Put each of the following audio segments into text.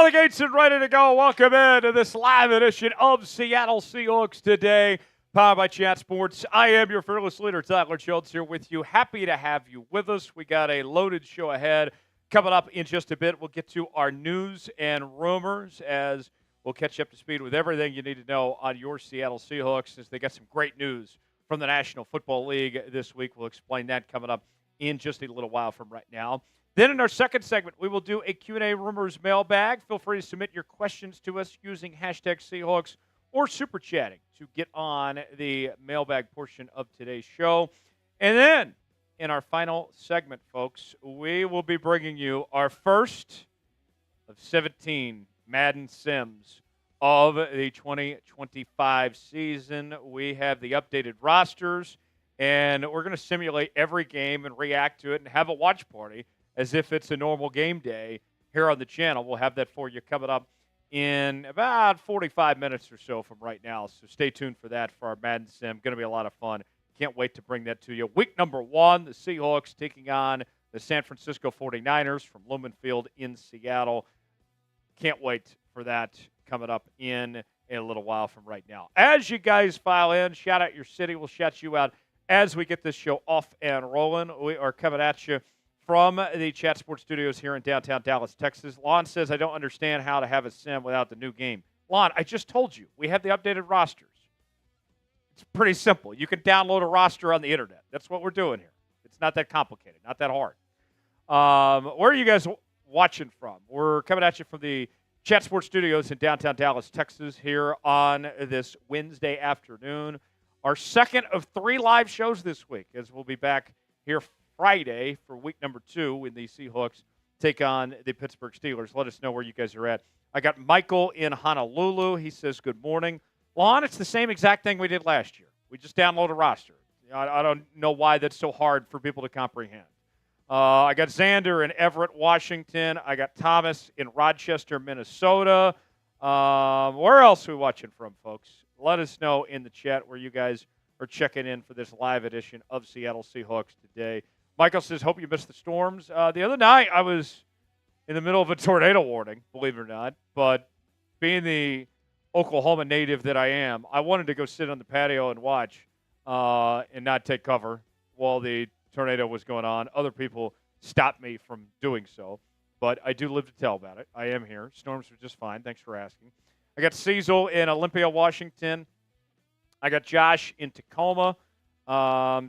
Out of the gates and ready to go. Welcome in to this live edition of Seattle Seahawks Today, powered by Chat Sports. I am your fearless leader, Tyler Schultz, here with you. Happy to have you with us. We got a loaded show ahead. Coming up in just a bit, we'll get to our news and rumors as we'll catch you up to speed with everything you need to know on your Seattle Seahawks, as they got some great news from the National Football League this week. We'll explain that coming up in just a little while from right now. Then in our second segment, we will do a Q&A Rumors Mailbag. Feel free to submit your questions to us using hashtag Seahawks or Super Chatting to get on the mailbag portion of today's show. And then in our final segment, folks, we will be bringing you our first of 17 Madden Sims of the 2025 season. We have the updated rosters, and we're going to simulate every game and react to it and have a watch party as if it's a normal game day here on the channel. We'll have that for you coming up in about 45 minutes or so from right now. So stay tuned for that for our Madden Sim. Going to be a lot of fun. Can't wait to bring that to you. Week number 1, the Seahawks taking on the San Francisco 49ers from Lumen Field in Seattle. Can't wait for that coming up in a little while from right now. As you guys file in, shout out your city. We'll shout you out as we get this show off and rolling. We are coming at you from the Chat Sports Studios here in downtown Dallas, Texas. Lon says, I don't understand how to have a sim without the new game. Lon, I just told you. We have the updated rosters. It's pretty simple. You can download a roster on the internet. That's what we're doing here. It's not that complicated, not that hard. Where are you guys watching from? We're coming at you from the Chat Sports Studios in downtown Dallas, Texas, here on this Wednesday afternoon. Our second of 3 live shows this week, as we'll be back here Friday for week number 2 when the Seahawks take on the Pittsburgh Steelers. Let us know where you guys are at. I got Michael in Honolulu. He says, good morning. Lon, it's the same exact thing we did last year. We just download a roster. I don't know why that's so hard for people to comprehend. I got Xander in Everett, Washington. I got Thomas in Rochester, Minnesota. Where else are we watching from, folks? Let us know in the chat where you guys are checking in for this live edition of Seattle Seahawks Today. Michael says, hope you missed the storms. The other night, I was in the middle of a tornado warning, believe it or not. But being the Oklahoma native that I am, I wanted to go sit on the patio and watch and not take cover while the tornado was going on. Other people stopped me from doing so. But I do live to tell about it. I am here. Storms were just fine. Thanks for asking. I got Cecil in Olympia, Washington. I got Josh in Tacoma.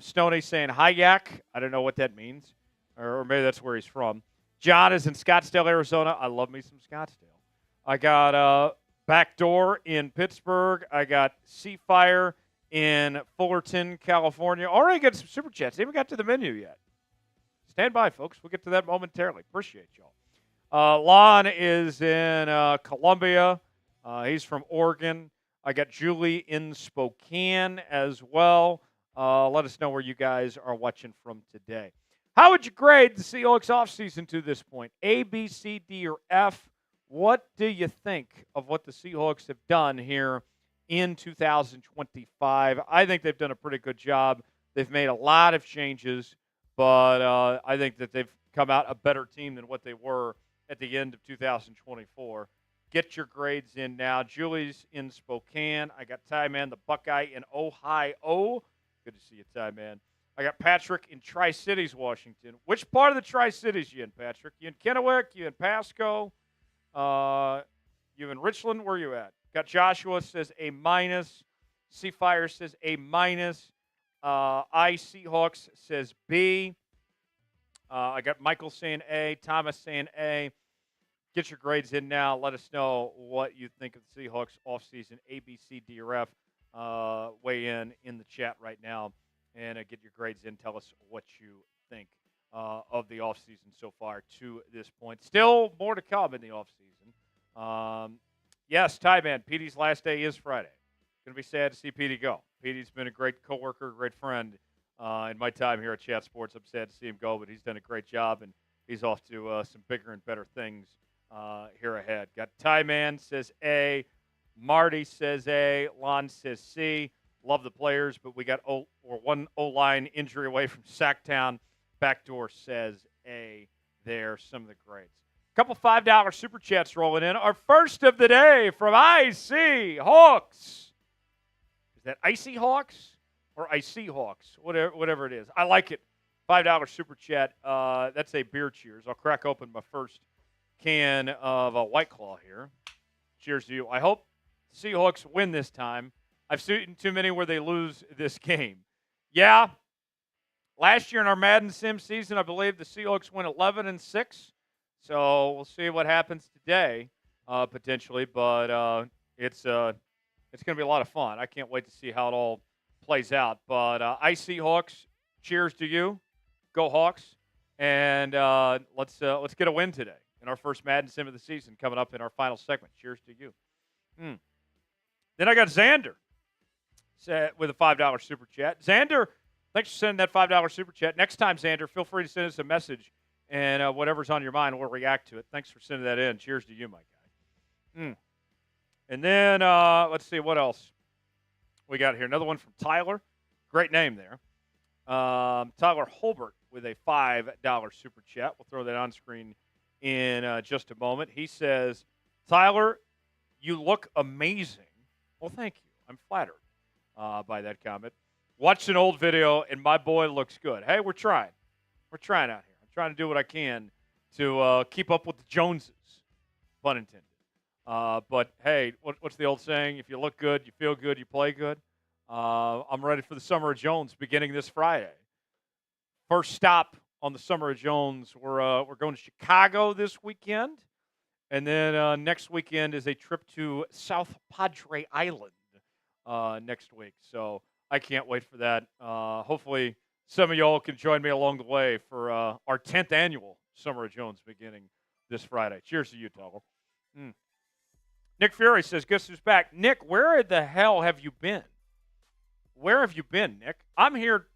Stoney saying, hi, Yak. I don't know what that means. Or maybe that's where he's from. John is in Scottsdale, Arizona. I love me some Scottsdale. I got Backdoor in Pittsburgh. I got Seafire in Fullerton, California. Already got some super chats. They haven't got to the menu yet. Stand by, folks. We'll get to that momentarily. Appreciate y'all. Lon is in Columbia. He's from Oregon. I got Julie in Spokane as well. Let us know where you guys are watching from today. How would you grade the Seahawks offseason to this point? A, B, C, D, or F? What do you think of what the Seahawks have done here in 2025? I think they've done a pretty good job. They've made a lot of changes, but I think that they've come out a better team than what they were at the end of 2024. Get your grades in now. Julie's in Spokane. I got Ty Man, the Buckeye in Ohio. Good to see you, Ty Man. I got Patrick in Tri-Cities, Washington. Which part of the Tri-Cities you in, Patrick? You in Kennewick? You in Pasco? You in Richland? Where you at? Got Joshua says A-. Seafire says A-. I Seahawks says B. I got Michael saying A. Thomas saying A. Get your grades in now. Let us know what you think of the Seahawks offseason, A, B, C, D, or F. Weigh in the chat right now and get your grades in. Tell us what you think of the offseason so far to this point. Still more to come in the offseason. Yes, Ty Man, Petey's last day is Friday. Going to be sad to see Petey go. Petey's been a great coworker, great friend in my time here at Chat Sports. I'm sad to see him go, but he's done a great job, and he's off to some bigger and better things here ahead. Got Ty Man says A. Marty says A. Lon says C. Love the players, but we got one O-line injury away from Sacktown. Backdoor says A there. Some of the grades. Couple $5 super chats rolling in. Our first of the day from IC Hawks. Is that Icy Hawks or Icy Hawks? Whatever it is. I like it. $5 super chat. That's a beer cheers. I'll crack open my first can of a White Claw here. Cheers to you. I hope Seahawks win this time. I've seen too many where they lose this game. Yeah. Last year in our Madden Sim season, I believe the Seahawks went 11-6. So we'll see what happens today, potentially. But it's going to be a lot of fun. I can't wait to see how it all plays out. But IC Hawks, cheers to you. Go Hawks. And let's get a win today in our first Madden Sim of the season coming up in our final segment. Cheers to you. Then I got Xander with a $5 super chat. Xander, thanks for sending that $5 super chat. Next time, Xander, feel free to send us a message. And whatever's on your mind, we'll react to it. Thanks for sending that in. Cheers to you, my guy. And then let's see what else we got here. Another one from Tyler. Great name there. Tyler Holbert with a $5 super chat. We'll throw that on screen in just a moment. He says, Tyler, you look amazing. Well, thank you. I'm flattered by that comment. Watched an old video, and my boy looks good. Hey, we're trying. We're trying out here. Trying to do what I can to keep up with the Joneses, pun intended. But, hey, what's the old saying? If you look good, you feel good, you play good. I'm ready for the Summer of Jones beginning this Friday. First stop on the Summer of Jones, we're going to Chicago this weekend. And then next weekend is a trip to South Padre Island next week. So I can't wait for that. Hopefully some of y'all can join me along the way for our 10th annual Summer of Jones beginning this Friday. Cheers to you, Toggle. Nick Fury says, guess who's back? Nick, where the hell have you been? Where have you been, Nick? I'm here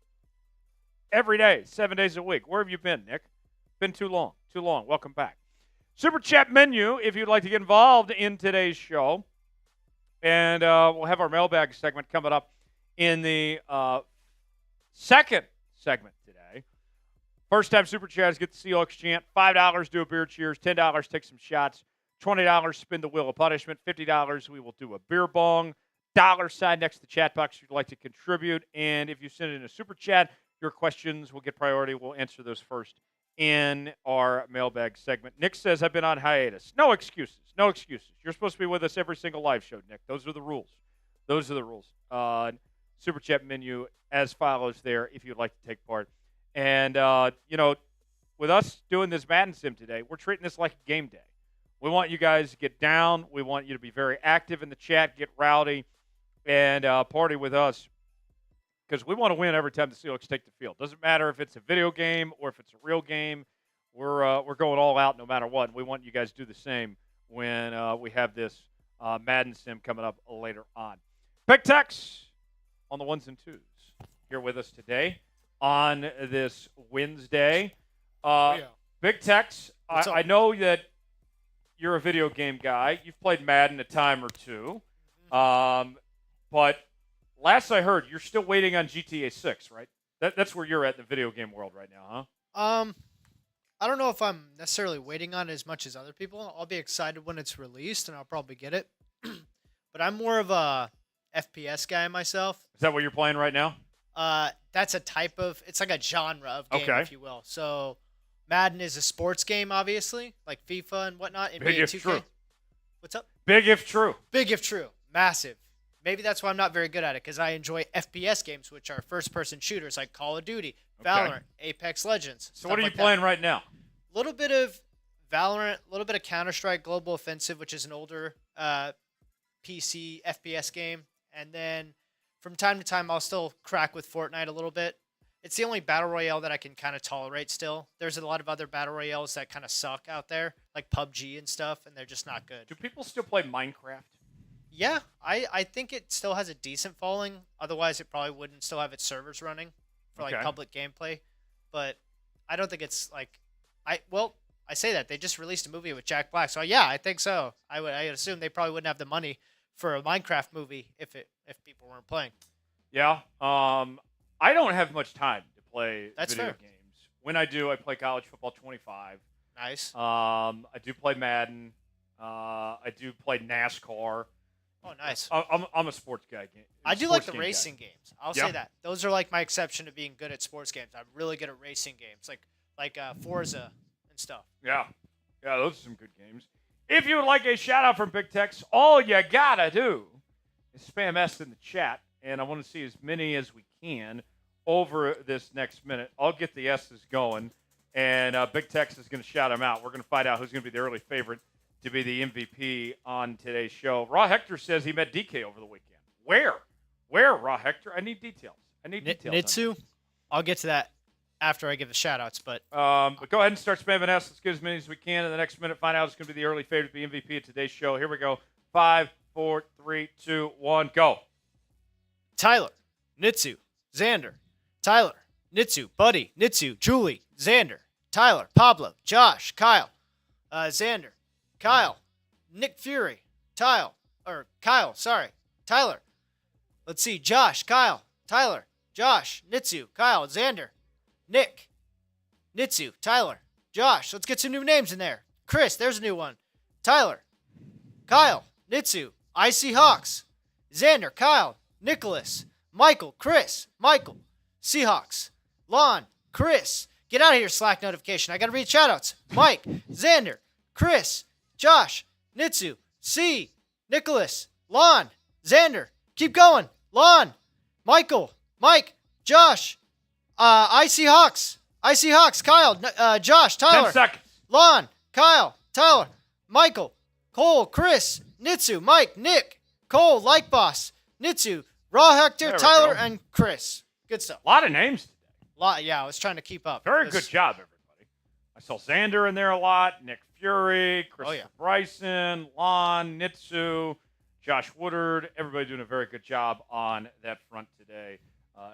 every day, 7 days a week. Where have you been, Nick? Been too long. Too long. Welcome back. Super chat menu if you'd like to get involved in today's show. And we'll have our mailbag segment coming up in the second segment today. First time super chats get the Seahawks chant. $5 do a beer cheers. $10 take some shots. $20 spin the wheel of punishment. $50 we will do a beer bong. $sign next to the chat box if you'd like to contribute. And if you send in a super chat, your questions will get priority. We'll answer those first in our mailbag segment. Nick says, I've been on hiatus. No excuses. No excuses. You're supposed to be with us every single live show, Nick. Those are the rules. Those are the rules. Super chat menu as follows there if you'd like to take part. And, with us doing this Madden Sim today, we're treating this like a game day. We want you guys to get down. We want you to be very active in the chat, get rowdy, and party with us because we want to win every time the Seahawks take the field. Doesn't matter if it's a video game or if it's a real game. We're going all out no matter what. We want you guys to do the same when we have this Madden Sim coming up later on. Big Tex on the ones and twos here with us today on this Wednesday. Big Tex, I know that you're a video game guy. You've played Madden a time or two. But last I heard, you're still waiting on GTA 6, right? That's where you're at in the video game world right now, huh? I don't know if I'm necessarily waiting on it as much as other people. I'll be excited when it's released, and I'll probably get it. But I'm more of a FPS guy myself. Is that what you're playing right now? That's a type of – it's like a genre of game, if you will. So Madden is a sports game, obviously, like FIFA and whatnot. Big if 2K. True. What's up? Big if true. Big if true. Massive. Maybe that's why I'm not very good at it, because I enjoy FPS games, which are first-person shooters like Call of Duty, Valorant, Apex Legends. So what are you playing right now? A little bit of Valorant, a little bit of Counter-Strike Global Offensive, which is an older PC FPS game. And then from time to time, I'll still crack with Fortnite a little bit. It's the only Battle Royale that I can kind of tolerate still. There's a lot of other Battle Royales that kind of suck out there, like PUBG and stuff, and they're just not good. Do people still play Minecraft? Yeah, I think it still has a decent following. Otherwise, it probably wouldn't still have its servers running for like public gameplay. But I don't think it's like I say that they just released a movie with Jack Black, so yeah, I think so. I would assume they probably wouldn't have the money for a Minecraft movie if people weren't playing. Yeah, I don't have much time to play That's video fair. games. When I do, I play College Football 25. Nice. I do play Madden. I do play NASCAR. Oh, nice. I'm a sports guy. I do like the racing games. I'll Yep. say that. Those are like my exception to being good at sports games. I'm really good at racing games, like Forza and stuff. Yeah, those are some good games. If you would like a shout out from Big Tex, all you gotta do is spam S in the chat, and I want to see as many as we can over this next minute. I'll get the S's going, and Big Tex is going to shout them out. We're going to find out who's going to be the early favorite to be the MVP on today's show. Raw Hector says he met DK over the weekend. Where, Raw Hector? I need details. Nitsu? I'll get to that after I give the shout-outs, but go ahead and start spamming S. Let's get as many as we can in the next minute. Find out who's going to be the early favorite to be MVP of today's show. Here we go. 5, 4, 3, 2, 1, go. Tyler, Nitsu, Xander, Tyler, Nitsu, Buddy, Nitsu, Julie, Xander, Tyler, Pablo, Josh, Kyle, Xander, Kyle, Nick Fury, Tyler. Let's see, Josh, Kyle, Tyler, Josh, Nitsu, Kyle, Xander, Nick, Nitsu, Tyler, Josh. Let's get some new names in there. Chris, there's a new one. Tyler, Kyle, Nitsu, Icy Hawks, Xander, Kyle, Nicholas, Michael, Chris, Michael, Seahawks, Lon, Chris. Get out of here, Slack notification. I got to read shoutouts. Mike, Xander, Chris, Josh, Nitsu, C, Nicholas, Lon, Xander. Keep going. Lon, Michael, Mike, Josh, Icy Hawks, Kyle, Josh, Tyler, 10 seconds. Lon, Kyle, Tyler, Michael, Cole, Chris, Nitsu, Mike, Nick, Cole, Like Boss, Nitsu, Raw Hector, Tyler, and Chris. Good stuff. A lot of names today. Yeah, I was trying to keep up. Very good job, everybody. I saw Xander in there a lot, Nick Fury, Christopher Bryson, Lon, Nitsu, Josh Woodard. Everybody doing a very good job on that front today.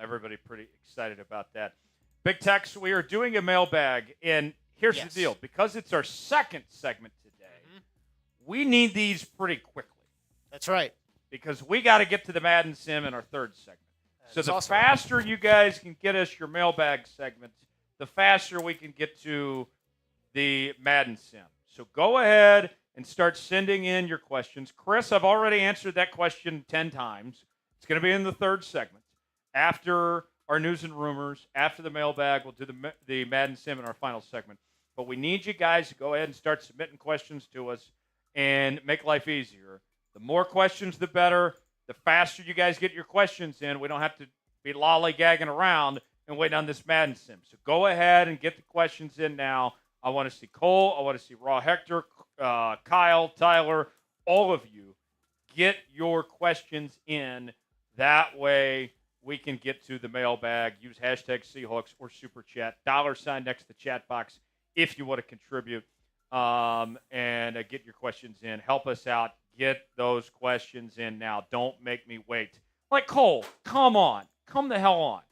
Everybody pretty excited about that. Big Tex, we are doing a mailbag, and here's the deal. Because it's our second segment today, we need these pretty quickly. That's right. Because we got to get to the Madden Sim in our third segment. So the faster you guys can get us your mailbag segments, the faster we can get to the Madden Sim. So go ahead and start sending in your questions. Chris, I've already answered that question 10 times. It's going to be in the third segment. After our news and rumors, after the mailbag, we'll do the Madden Sim in our final segment. But we need you guys to go ahead and start submitting questions to us and make life easier. The more questions, the better. The faster you guys get your questions in, we don't have to be lollygagging around and waiting on this Madden Sim. So go ahead and get the questions in now. I want to see Cole. I want to see Raw Hector, Kyle, Tyler, all of you. Get your questions in. That way we can get to the mailbag. Use hashtag Seahawks or Super Chat. $sign next to the chat box if you want to contribute. And get your questions in. Help us out. Get those questions in now. Don't make me wait. Like, Cole, come on. Come the hell on.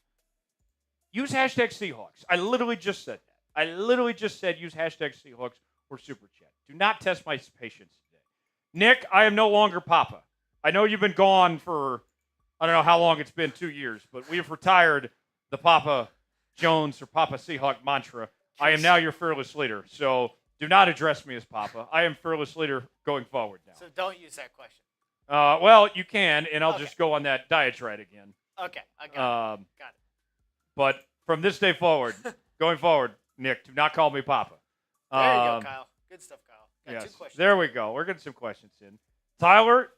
Use hashtag Seahawks. I literally just said that. I literally just said use hashtag Seahawks or Super Chat. Do not test my patience today. Nick, I am no longer Papa. I know you've been gone for, I don't know how long it's been, 2 years, but we have retired the Papa Jones or Papa Seahawk mantra. I am now your fearless leader. So do not address me as Papa. I am fearless leader going forward now. So don't use that question. Well, you can, and I'll just go on that diatribe again. Okay, I got it. But from this day forward, going forward, Nick, do not call me Papa. There you go, Kyle. Good stuff, Kyle. Got 2 questions. There we go. We're getting some questions in. Tyler,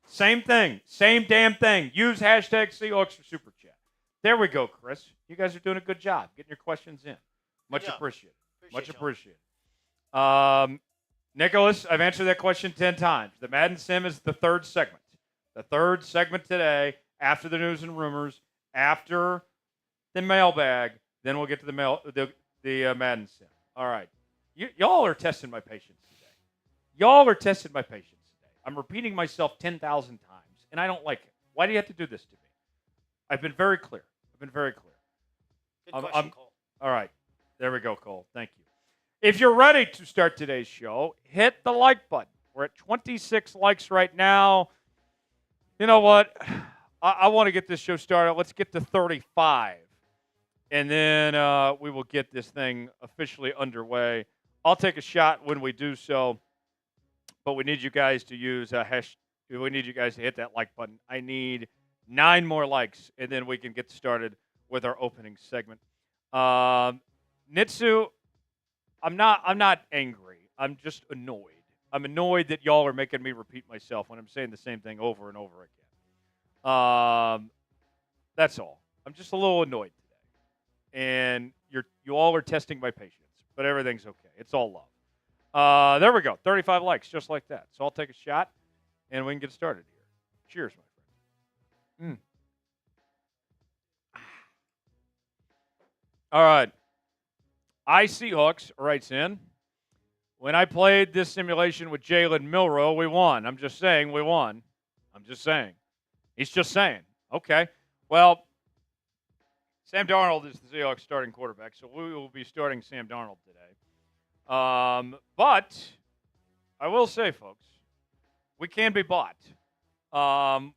same thing. Same damn thing. Use hashtag Seahawks or Super Chat. There we go, Chris. You guys are doing a good job getting your questions in. Much appreciated. Much appreciated. Nicholas, I've answered that question 10 times. The Madden Sim is the third segment. The third segment today, after the news and rumors, after the mailbag, then we'll get to the Madden Sim. All right. Y'all are testing my patience today. I'm repeating myself 10,000 times, and I don't like it. Why do you have to do this to me? I've been very clear. Good question, Cole. All right. There we go, Cole. Thank you. If you're ready to start today's show, hit the like button. We're at 26 likes right now. You know what? I want to get this show started. Let's get to 35. And then we will get this thing officially underway I'll take a shot when we do so, but we need you guys to use we need you guys to hit that like button. I need 9 more likes, and then we can get started with our opening segment. Nitsu, I'm not angry. I'm just annoyed. I'm annoyed that y'all are making me repeat myself when I'm saying the same thing over and over again. That's all. I'm just a little annoyed today, and you all are testing my patience, but everything's okay. It's all love. There we go. 35 likes, just like that. So I'll take a shot, and we can get started here. Cheers, my friend. All right. Seahawks writes in, when I played this simulation with Jalen Milroe, we won. I'm just saying we won. I'm just saying. He's just saying. Okay. Well, Sam Darnold is the Seahawks starting quarterback, so we will be starting Sam Darnold today. But I will say, folks, we can be bought.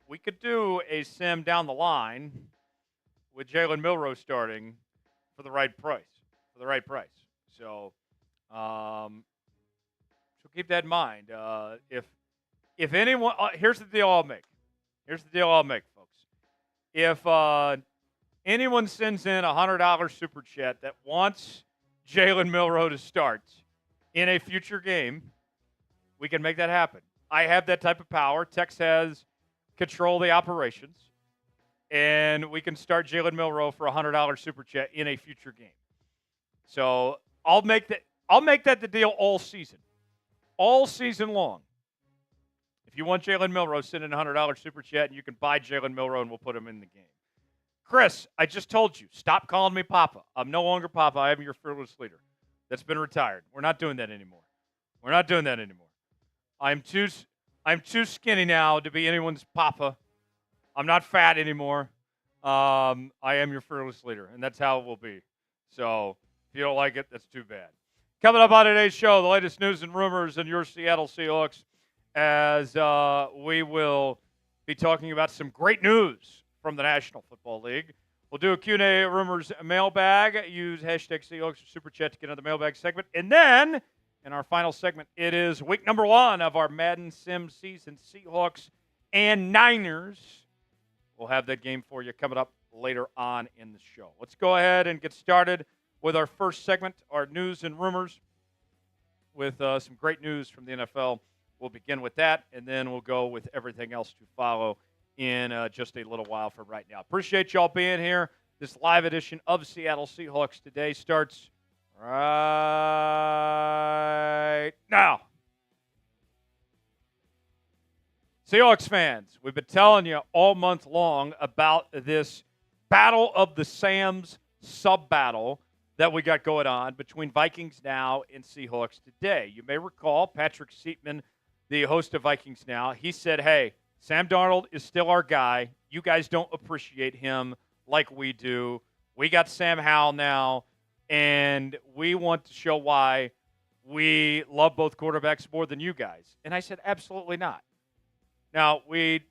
We could do a sim down the line with Jalen Milroe starting for the right price. So keep that in mind. If anyone, here's the deal I'll make. Folks. If anyone sends in a $100 super chat that wants Jalen Milroe to start in a future game, we can make that happen. I have that type of power. Tex has control of the operations, and we can start Jalen Milroe for a $100 super chat in a future game. So I'll make that the deal all season long. If you want Jalen Milroe, send in a $100 super chat, and you can buy Jalen Milroe, and we'll put him in the game. Chris, I just told you, stop calling me Papa. I'm no longer Papa. I am your fearless leader. That's been retired. We're not doing that anymore. I'm too skinny now to be anyone's Papa. I'm not fat anymore. I am your fearless leader, and that's how it will be. So if you don't like it, that's too bad. Coming up on today's show, the latest news and rumors in your Seattle Seahawks, as we will be talking about some great news from the National Football League. We'll do a Q&A rumors mailbag. Use hashtag Seahawks or Super Chat to get on the mailbag segment. And then, in our final segment, it is week number 1 of our Madden Sim season, Seahawks and Niners. We'll have that game for you coming up later on in the show. Let's go ahead and get started with our first segment, our news and rumors, with some great news from the NFL. We'll begin with that, and then we'll go with everything else to follow in just a little while from right now. Appreciate y'all being here. This live edition of Seattle Seahawks Today starts right now. Seahawks fans, we've been telling you all month long about this Battle of the Sams sub-battle that we got going on between Vikings Now and Seahawks Today. You may recall Patrick Seatman, the host of Vikings Now, he said, hey, Sam Darnold is still our guy. You guys don't appreciate him like we do. We got Sam Howell now, and we want to show why we love both quarterbacks more than you guys. And I said, absolutely not. Now, we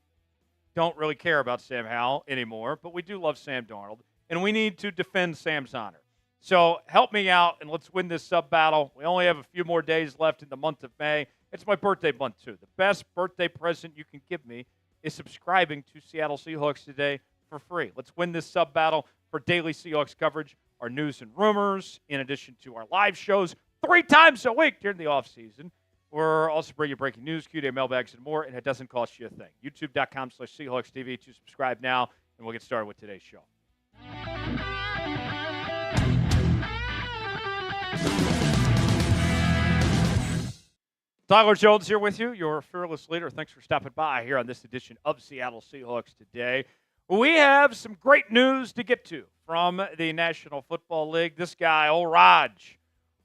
don't really care about Sam Howell anymore, but we do love Sam Darnold, and we need to defend Sam's honor. So help me out, and let's win this sub-battle. We only have a few more days left in the month of May. It's my birthday month, too. The best birthday present you can give me is subscribing to Seattle Seahawks Today for free. Let's win this sub-battle for daily Seahawks coverage, our news and rumors, in addition to our live shows 3 times a week during the offseason. We're also bringing you breaking news, Q&A, mailbags, and more, and it doesn't cost you a thing. YouTube.com/Seahawks TV to subscribe now, and we'll get started with today's show. Tyler Jones here with you, your fearless leader. Thanks for stopping by here on this edition of Seattle Seahawks Today. We have some great news to get to from the National Football League. This guy, old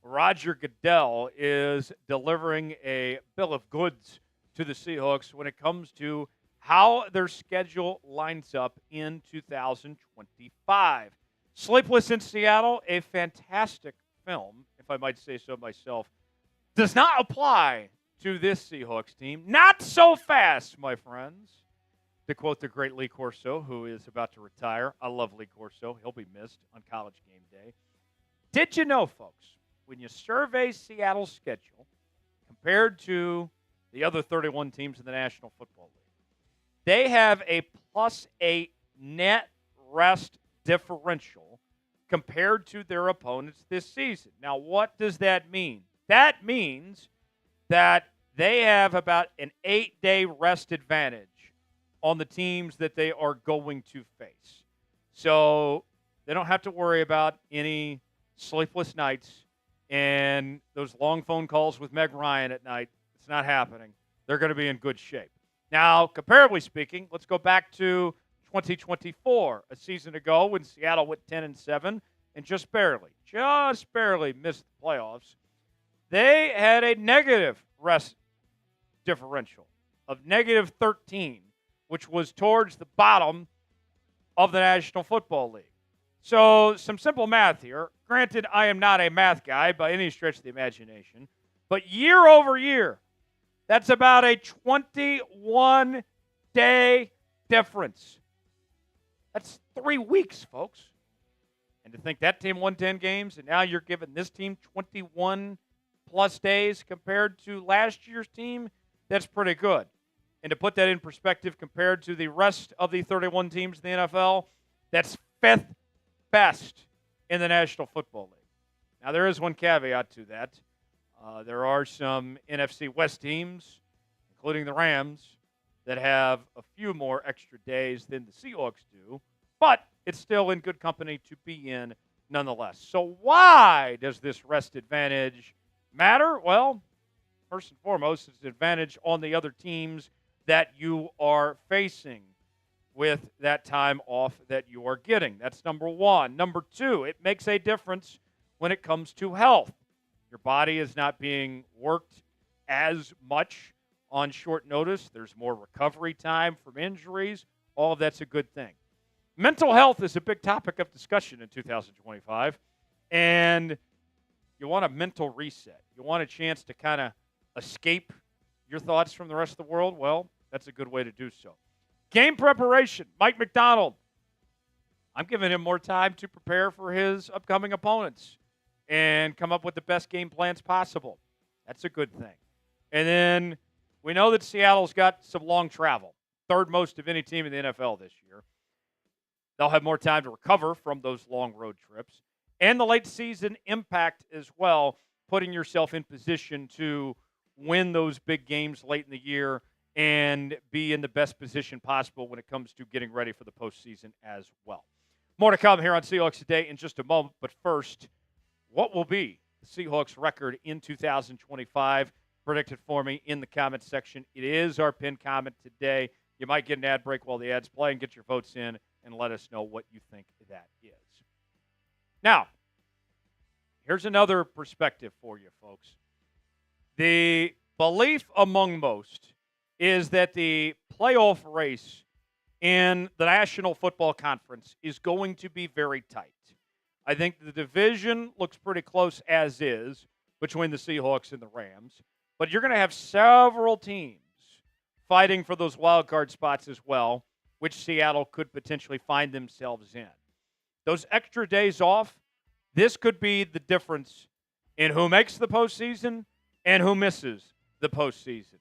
Roger Goodell, is delivering a bill of goods to the Seahawks when it comes to how their schedule lines up in 2025. Sleepless in Seattle, a fantastic film, if I might say so myself, does not apply to this Seahawks team. Not so fast, my friends. To quote the great Lee Corso, who is about to retire. I love Lee Corso. He'll be missed on College Game Day. Did you know, folks, when you survey Seattle's schedule compared to the other 31 teams in the National Football League, they have a +8 net rest differential compared to their opponents this season. Now, what does that mean? That means that they have about an 8-day rest advantage on the teams that they are going to face. So they don't have to worry about any sleepless nights and those long phone calls with Meg Ryan at night. It's not happening. They're going to be in good shape. Now, comparably speaking, let's go back to 2024, a season ago when Seattle went 10-7 and just barely missed the playoffs. They had a negative rest differential of -13, which was towards the bottom of the National Football League. So some simple math here. Granted, I am not a math guy by any stretch of the imagination, but year over year, that's about a 21-day difference. That's 3 weeks, folks. And to think that team won 10 games, and now you're giving this team 21-plus days compared to last year's team, that's pretty good. And to put that in perspective compared to the rest of the 31 teams in the NFL, that's 5th best in the National Football League. Now, there is one caveat to that. There are some NFC West teams, including the Rams, that have a few more extra days than the Seahawks do, but it's still in good company to be in nonetheless. So why does this rest advantage matter? Well, first and foremost, it's an advantage on the other teams that you are facing with that time off that you are getting. That's number one. Number two, it makes a difference when it comes to health. Your body is not being worked as much on short notice. There's more recovery time from injuries. All of that's a good thing. Mental health is a big topic of discussion in 2025, and you want a mental reset. You want a chance to kind of escape your thoughts from the rest of the world. Well, that's a good way to do so. Game preparation. Mike Macdonald. I'm giving him more time to prepare for his upcoming opponents and come up with the best game plans possible. That's a good thing. And then we know that Seattle's got some long travel, third most of any team in the NFL this year. They'll have more time to recover from those long road trips. And the late season impact as well, putting yourself in position to win those big games late in the year and be in the best position possible when it comes to getting ready for the postseason as well. More to come here on Seahawks Today in just a moment. But first, what will be the Seahawks record in 2025? Predict it for me in the comments section. It is our pinned comment today. You might get an ad break while the ads play and get your votes in and let us know what you think that is. Now, here's another perspective for you, folks. The belief among most is that the playoff race in the National Football Conference is going to be very tight. I think the division looks pretty close as is between the Seahawks and the Rams, but you're going to have several teams fighting for those wild card spots as well, which Seattle could potentially find themselves in. Those extra days off, this could be the difference in who makes the postseason and who misses the postseason.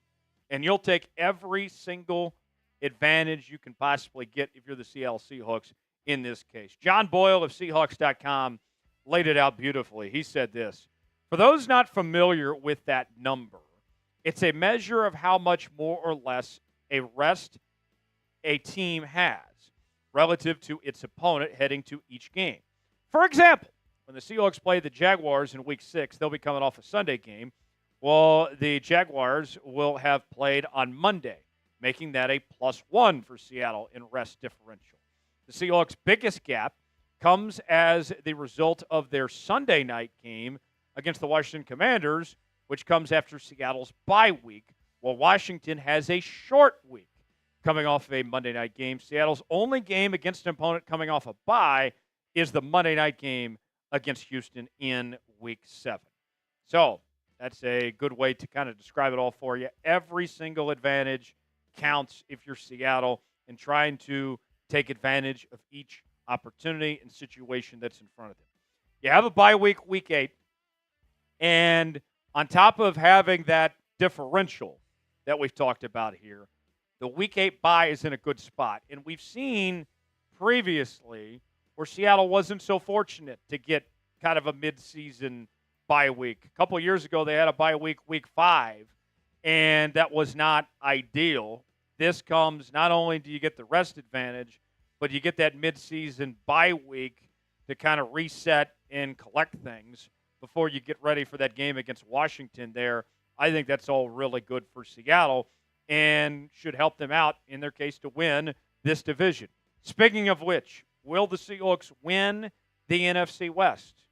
And you'll take every single advantage you can possibly get if you're the Seattle Seahawks in this case. John Boyle of Seahawks.com laid it out beautifully. He said this: for those not familiar with that number, it's a measure of how much more or less a rest a team has relative to its opponent heading to each game. For example, when the Seahawks play the Jaguars in Week 6, they'll be coming off a Sunday game. Well, the Jaguars will have played on Monday, making that a +1 for Seattle in rest differential. The Seahawks' biggest gap comes as the result of their Sunday night game against the Washington Commanders, which comes after Seattle's bye week, while Washington has a short week coming off of a Monday night game. Seattle's only game against an opponent coming off a bye is the Monday night game against Houston in Week 7. So that's a good way to kind of describe it all for you. Every single advantage counts if you're Seattle and trying to take advantage of each opportunity and situation that's in front of them. You have a bye week, Week 8. And on top of having that differential that we've talked about here, the Week 8 bye is in a good spot. And we've seen previously where Seattle wasn't so fortunate to get kind of a midseason bye week. A couple of years ago, they had a bye week, Week 5, and that was not ideal. This comes, not only do you get the rest advantage, but you get that midseason bye week to kind of reset and collect things before you get ready for that game against Washington there. I think that's all really good for Seattle and should help them out, in their case, to win this division. Speaking of which, will the Seahawks win the NFC West?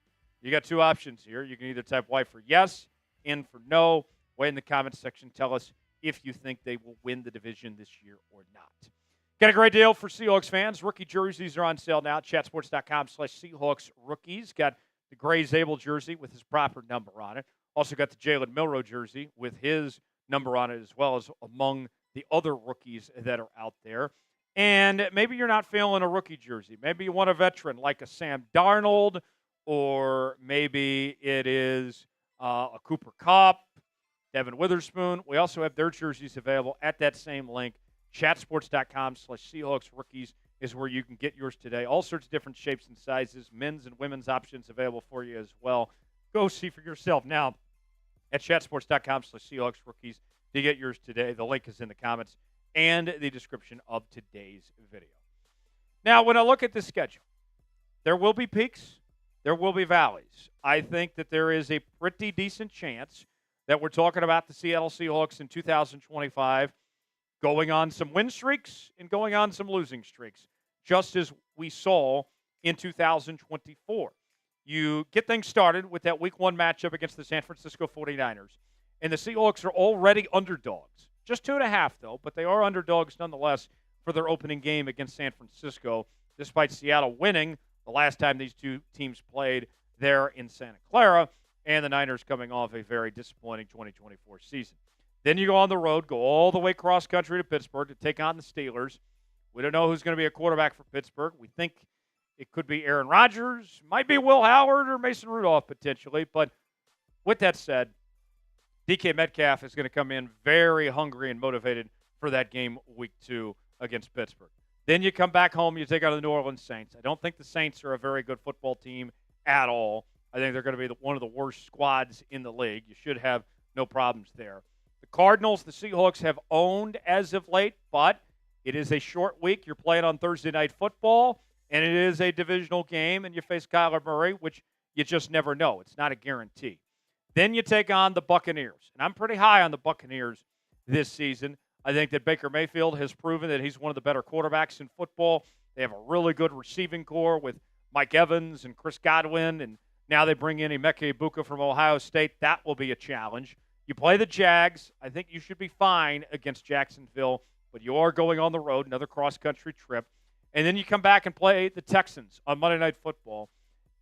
You got two options here. You can either type Y for yes, N for no. Wait in the comments section. Tell us if you think they will win the division this year or not. Got a great deal for Seahawks fans. Rookie jerseys are on sale now. Chatsports.com/Seahawks rookies. Got the Gray Zabel jersey with his proper number on it. Also got the Jalen Milroe jersey with his number on it, as well as among the other rookies that are out there. And maybe you're not feeling a rookie jersey. Maybe you want a veteran like a Sam Darnold, or maybe it is a Cooper Kupp, Devon Witherspoon. We also have their jerseys available at that same link. Chatsports.com/Seahawks rookies is where you can get yours today. All sorts of different shapes and sizes, men's and women's options available for you as well. Go see for yourself now at chatsports.com/Seahawks rookies to get yours today. The link is in the comments and the description of today's video. Now, when I look at the schedule, there will be peaks, there will be valleys. I think that there is a pretty decent chance that we're talking about the Seattle Seahawks in 2025 going on some win streaks and going on some losing streaks, just as we saw in 2024. You get things started with that Week 1 matchup against the San Francisco 49ers, and the Seahawks are already underdogs. Just 2.5, though, but they are underdogs nonetheless for their opening game against San Francisco, despite Seattle winning the last time these two teams played there in Santa Clara, and the Niners coming off a very disappointing 2024 season. Then you go on the road, go all the way cross-country to Pittsburgh to take on the Steelers. We don't know who's going to be a quarterback for Pittsburgh. We think it could be Aaron Rodgers, might be Will Howard or Mason Rudolph potentially. But with that said, DK Metcalf is going to come in very hungry and motivated for that game Week 2 against Pittsburgh. Then you come back home, you take on the New Orleans Saints. I don't think the Saints are a very good football team at all. I think they're going to be one of the worst squads in the league. You should have no problems there. The Cardinals, the Seahawks have owned as of late, but it is a short week. You're playing on Thursday Night Football, and it is a divisional game, and you face Kyler Murray, which you just never know. It's not a guarantee. Then you take on the Buccaneers, and I'm pretty high on the Buccaneers this season. I think that Baker Mayfield has proven that he's one of the better quarterbacks in football. They have a really good receiving core with Mike Evans and Chris Godwin, and now they bring in Emeka Egbuka from Ohio State. That will be a challenge. You play the Jags. I think you should be fine against Jacksonville, but you are going on the road, another cross-country trip. And then you come back and play the Texans on Monday Night Football.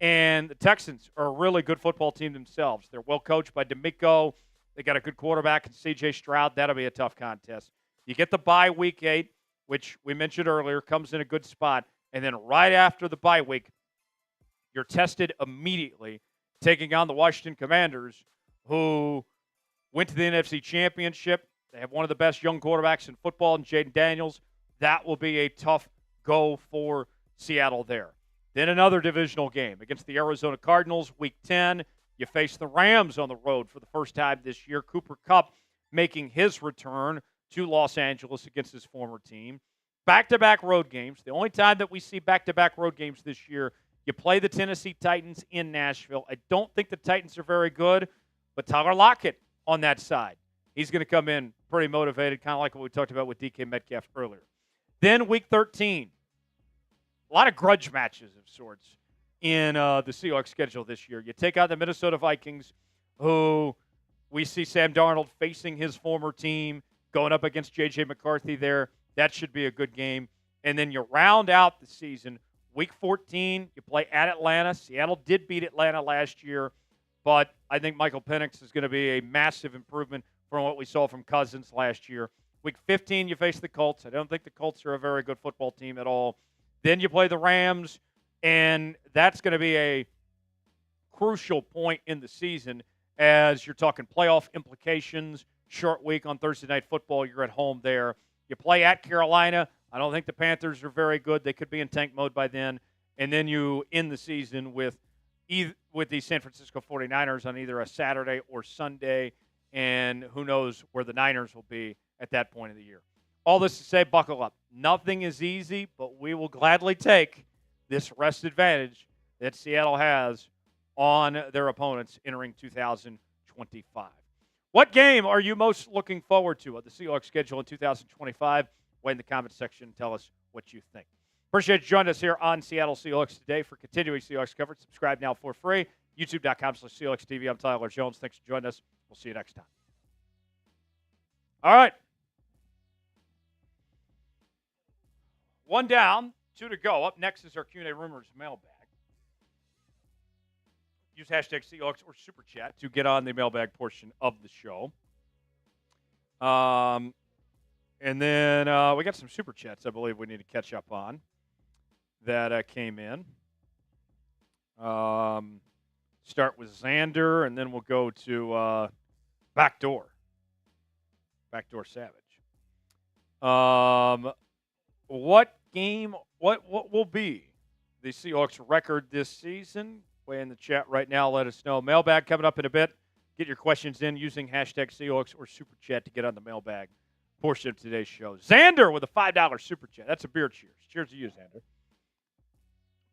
And the Texans are a really good football team themselves. They're well coached by DeMeco. They got a good quarterback in C.J. Stroud. That'll be a tough contest. You get the bye Week 8, which we mentioned earlier, comes in a good spot. And then right after the bye week, you're tested immediately, taking on the Washington Commanders, who went to the NFC Championship. They have one of the best young quarterbacks in football in Jaden Daniels. That will be a tough go for Seattle there. Then another divisional game against the Arizona Cardinals, Week 10. You face the Rams on the road for the first time this year. Cooper Kupp making his return to Los Angeles against his former team. Back-to-back road games. The only time that we see back-to-back road games this year, you play the Tennessee Titans in Nashville. I don't think the Titans are very good, but Tyler Lockett on that side, he's going to come in pretty motivated, kind of like what we talked about with DK Metcalf earlier. Then Week 13, a lot of grudge matches of sorts in the Seahawks schedule this year. You take out the Minnesota Vikings, who we see Sam Darnold facing his former team, going up against J.J. McCarthy there. That should be a good game. And then you round out the season. Week 14, you play at Atlanta. Seattle did beat Atlanta last year, but I think Michael Penix is going to be a massive improvement from what we saw from Cousins last year. Week 15, you face the Colts. I don't think the Colts are a very good football team at all. Then you play the Rams, and that's going to be a crucial point in the season as you're talking playoff implications. Short week on Thursday Night Football. You're at home there. You play at Carolina. I don't think the Panthers are very good. They could be in tank mode by then. And then you end the season with the San Francisco 49ers on either a Saturday or Sunday. And who knows where the Niners will be at that point of the year. All this to say, buckle up. Nothing is easy, but we will gladly take this rest advantage that Seattle has on their opponents entering 2025. What game are you most looking forward to on the Seahawks schedule in 2025? Wait in the comments section and tell us what you think. Appreciate you joining us here on Seattle Seahawks Today. For continuing Seahawks coverage, subscribe now for free. YouTube.com/Seahawks TV. I'm Tyler Jones. Thanks for joining us. We'll see you next time. All right. 1 down, 2 to go. Up next is our Q&A Rumors mailbag. Use hashtag Seahawks or Super Chat to get on the mailbag portion of the show. And then we got some Super Chats I believe we need to catch up on that came in. Start with Xander, and then we'll go to Backdoor Savage. What will be the Seahawks record this season? Way in the chat right now. Let us know. Mailbag coming up in a bit. Get your questions in using hashtag Seahawks or Super Chat to get on the mailbag portion of today's show. Xander with a $5 Super Chat. That's a beer cheers. Cheers to you, Xander.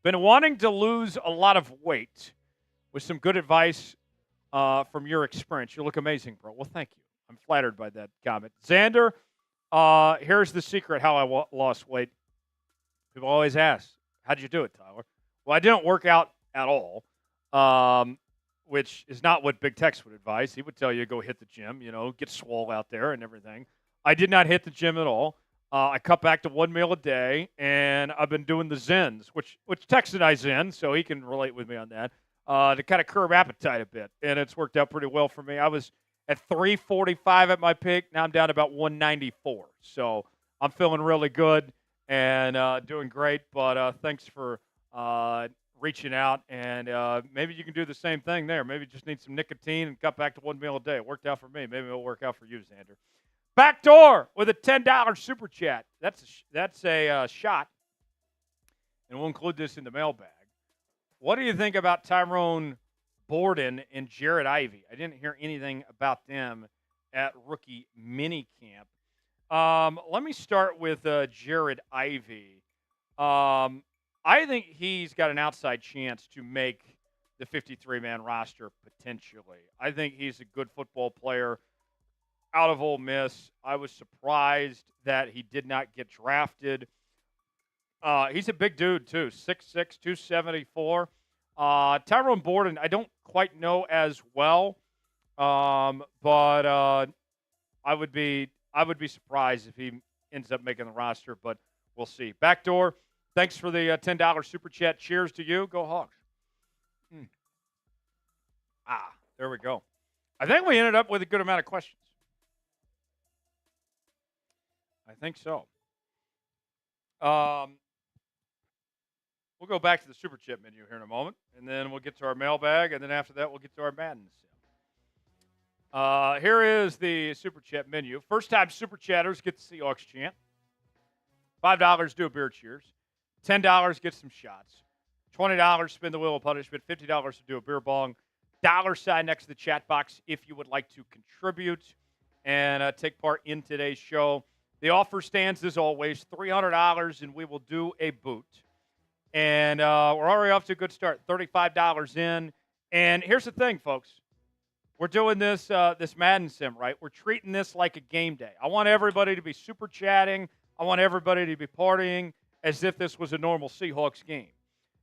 Been wanting to lose a lot of weight with some good advice from your experience. You look amazing, bro. Well, thank you. I'm flattered by that comment. Xander, here's the secret how I lost weight. People always ask, how'd you do it, Tyler? Well, I didn't work out at all, which is not what Big Tex would advise. He would tell you go hit the gym, get swole out there and everything. I did not hit the gym at all. I cut back to 1 meal a day, and I've been doing the Zens, which Tex and I Zen, so he can relate with me on that, to kind of curb appetite a bit, and it's worked out pretty well for me. I was at 345 at my peak. Now I'm down to about 194, so I'm feeling really good and doing great, but thanks for reaching out, and maybe you can do the same thing there. Maybe you just need some nicotine and cut back to 1 meal a day. It worked out for me. Maybe it'll work out for you, Xander. Backdoor with a $10 Super Chat. That's a shot, and we'll include this in the mailbag. What do you think about Tyrone Borden and Jared Ivey? I didn't hear anything about them at rookie minicamp. Let me start with Jared Ivey. I think he's got an outside chance to make the 53-man roster potentially. I think he's a good football player out of Ole Miss. I was surprised that he did not get drafted. He's a big dude, too, 6'6", 274. Tyrone Borden, I don't quite know as well, but I would be surprised if he ends up making the roster, but we'll see. Backdoor, thanks for the $10 Super Chat. Cheers to you. Go Hawks. There we go. I think we ended up with a good amount of questions. I think so. We'll go back to the Super Chat menu here in a moment, and then we'll get to our mailbag, and then after that we'll get to our Madden Sim. Here is the Super Chat menu. First-time Super Chatters get the Seahawks chant. $5, do a beer cheers. $10, get some shots. $20, spin the wheel of punishment. $50 to do a beer bong. $sign next to the chat box if you would like to contribute and take part in today's show. The offer stands as always, $300, and we will do a boot. And we're already off to a good start, $35 in. And here's the thing, folks. We're doing this Madden Sim, right? We're treating this like a game day. I want everybody to be super chatting. I want everybody to be partying as if this was a normal Seahawks game.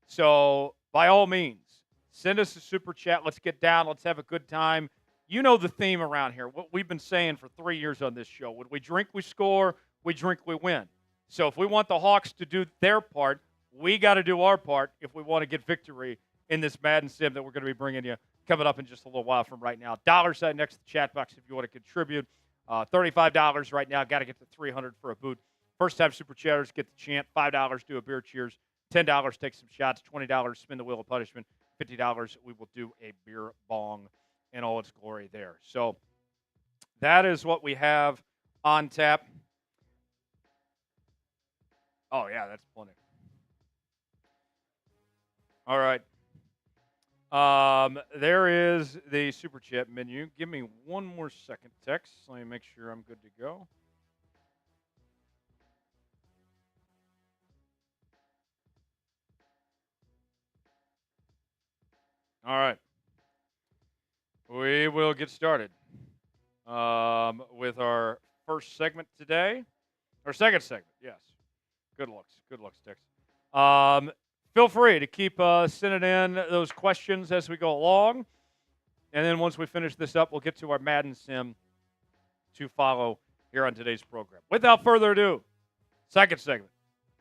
So, by all means, send us a super chat. Let's get down. Let's have a good time. You know the theme around here, what we've been saying for 3 years on this show. When we drink, we score. We drink, we win. So if we want the Hawks to do their part, we got to do our part if we want to get victory in this Madden Sim that we're going to be bringing you coming up in just a little while from right now. $sign next to the chat box if you want to contribute. $35 right now. Got to get to $300 for a boot. First-time Super Chatters get the chant. $5, do a beer cheers. $10, take some shots. $20, spin the wheel of punishment. $50, we will do a beer bong. in all its glory there. So that is what we have on tap. Oh, yeah, that's plenty. All right. There is the Super Chat menu. Give me one more second, Tex. Let me make sure I'm good to go. All right. We will get started with our first segment today. Our second segment, yes. Good looks. Good looks, Tex. Feel free to keep sending in those questions as we go along. And then once we finish this up, we'll get to our Madden Sim to follow here on today's program. Without further ado, second segment,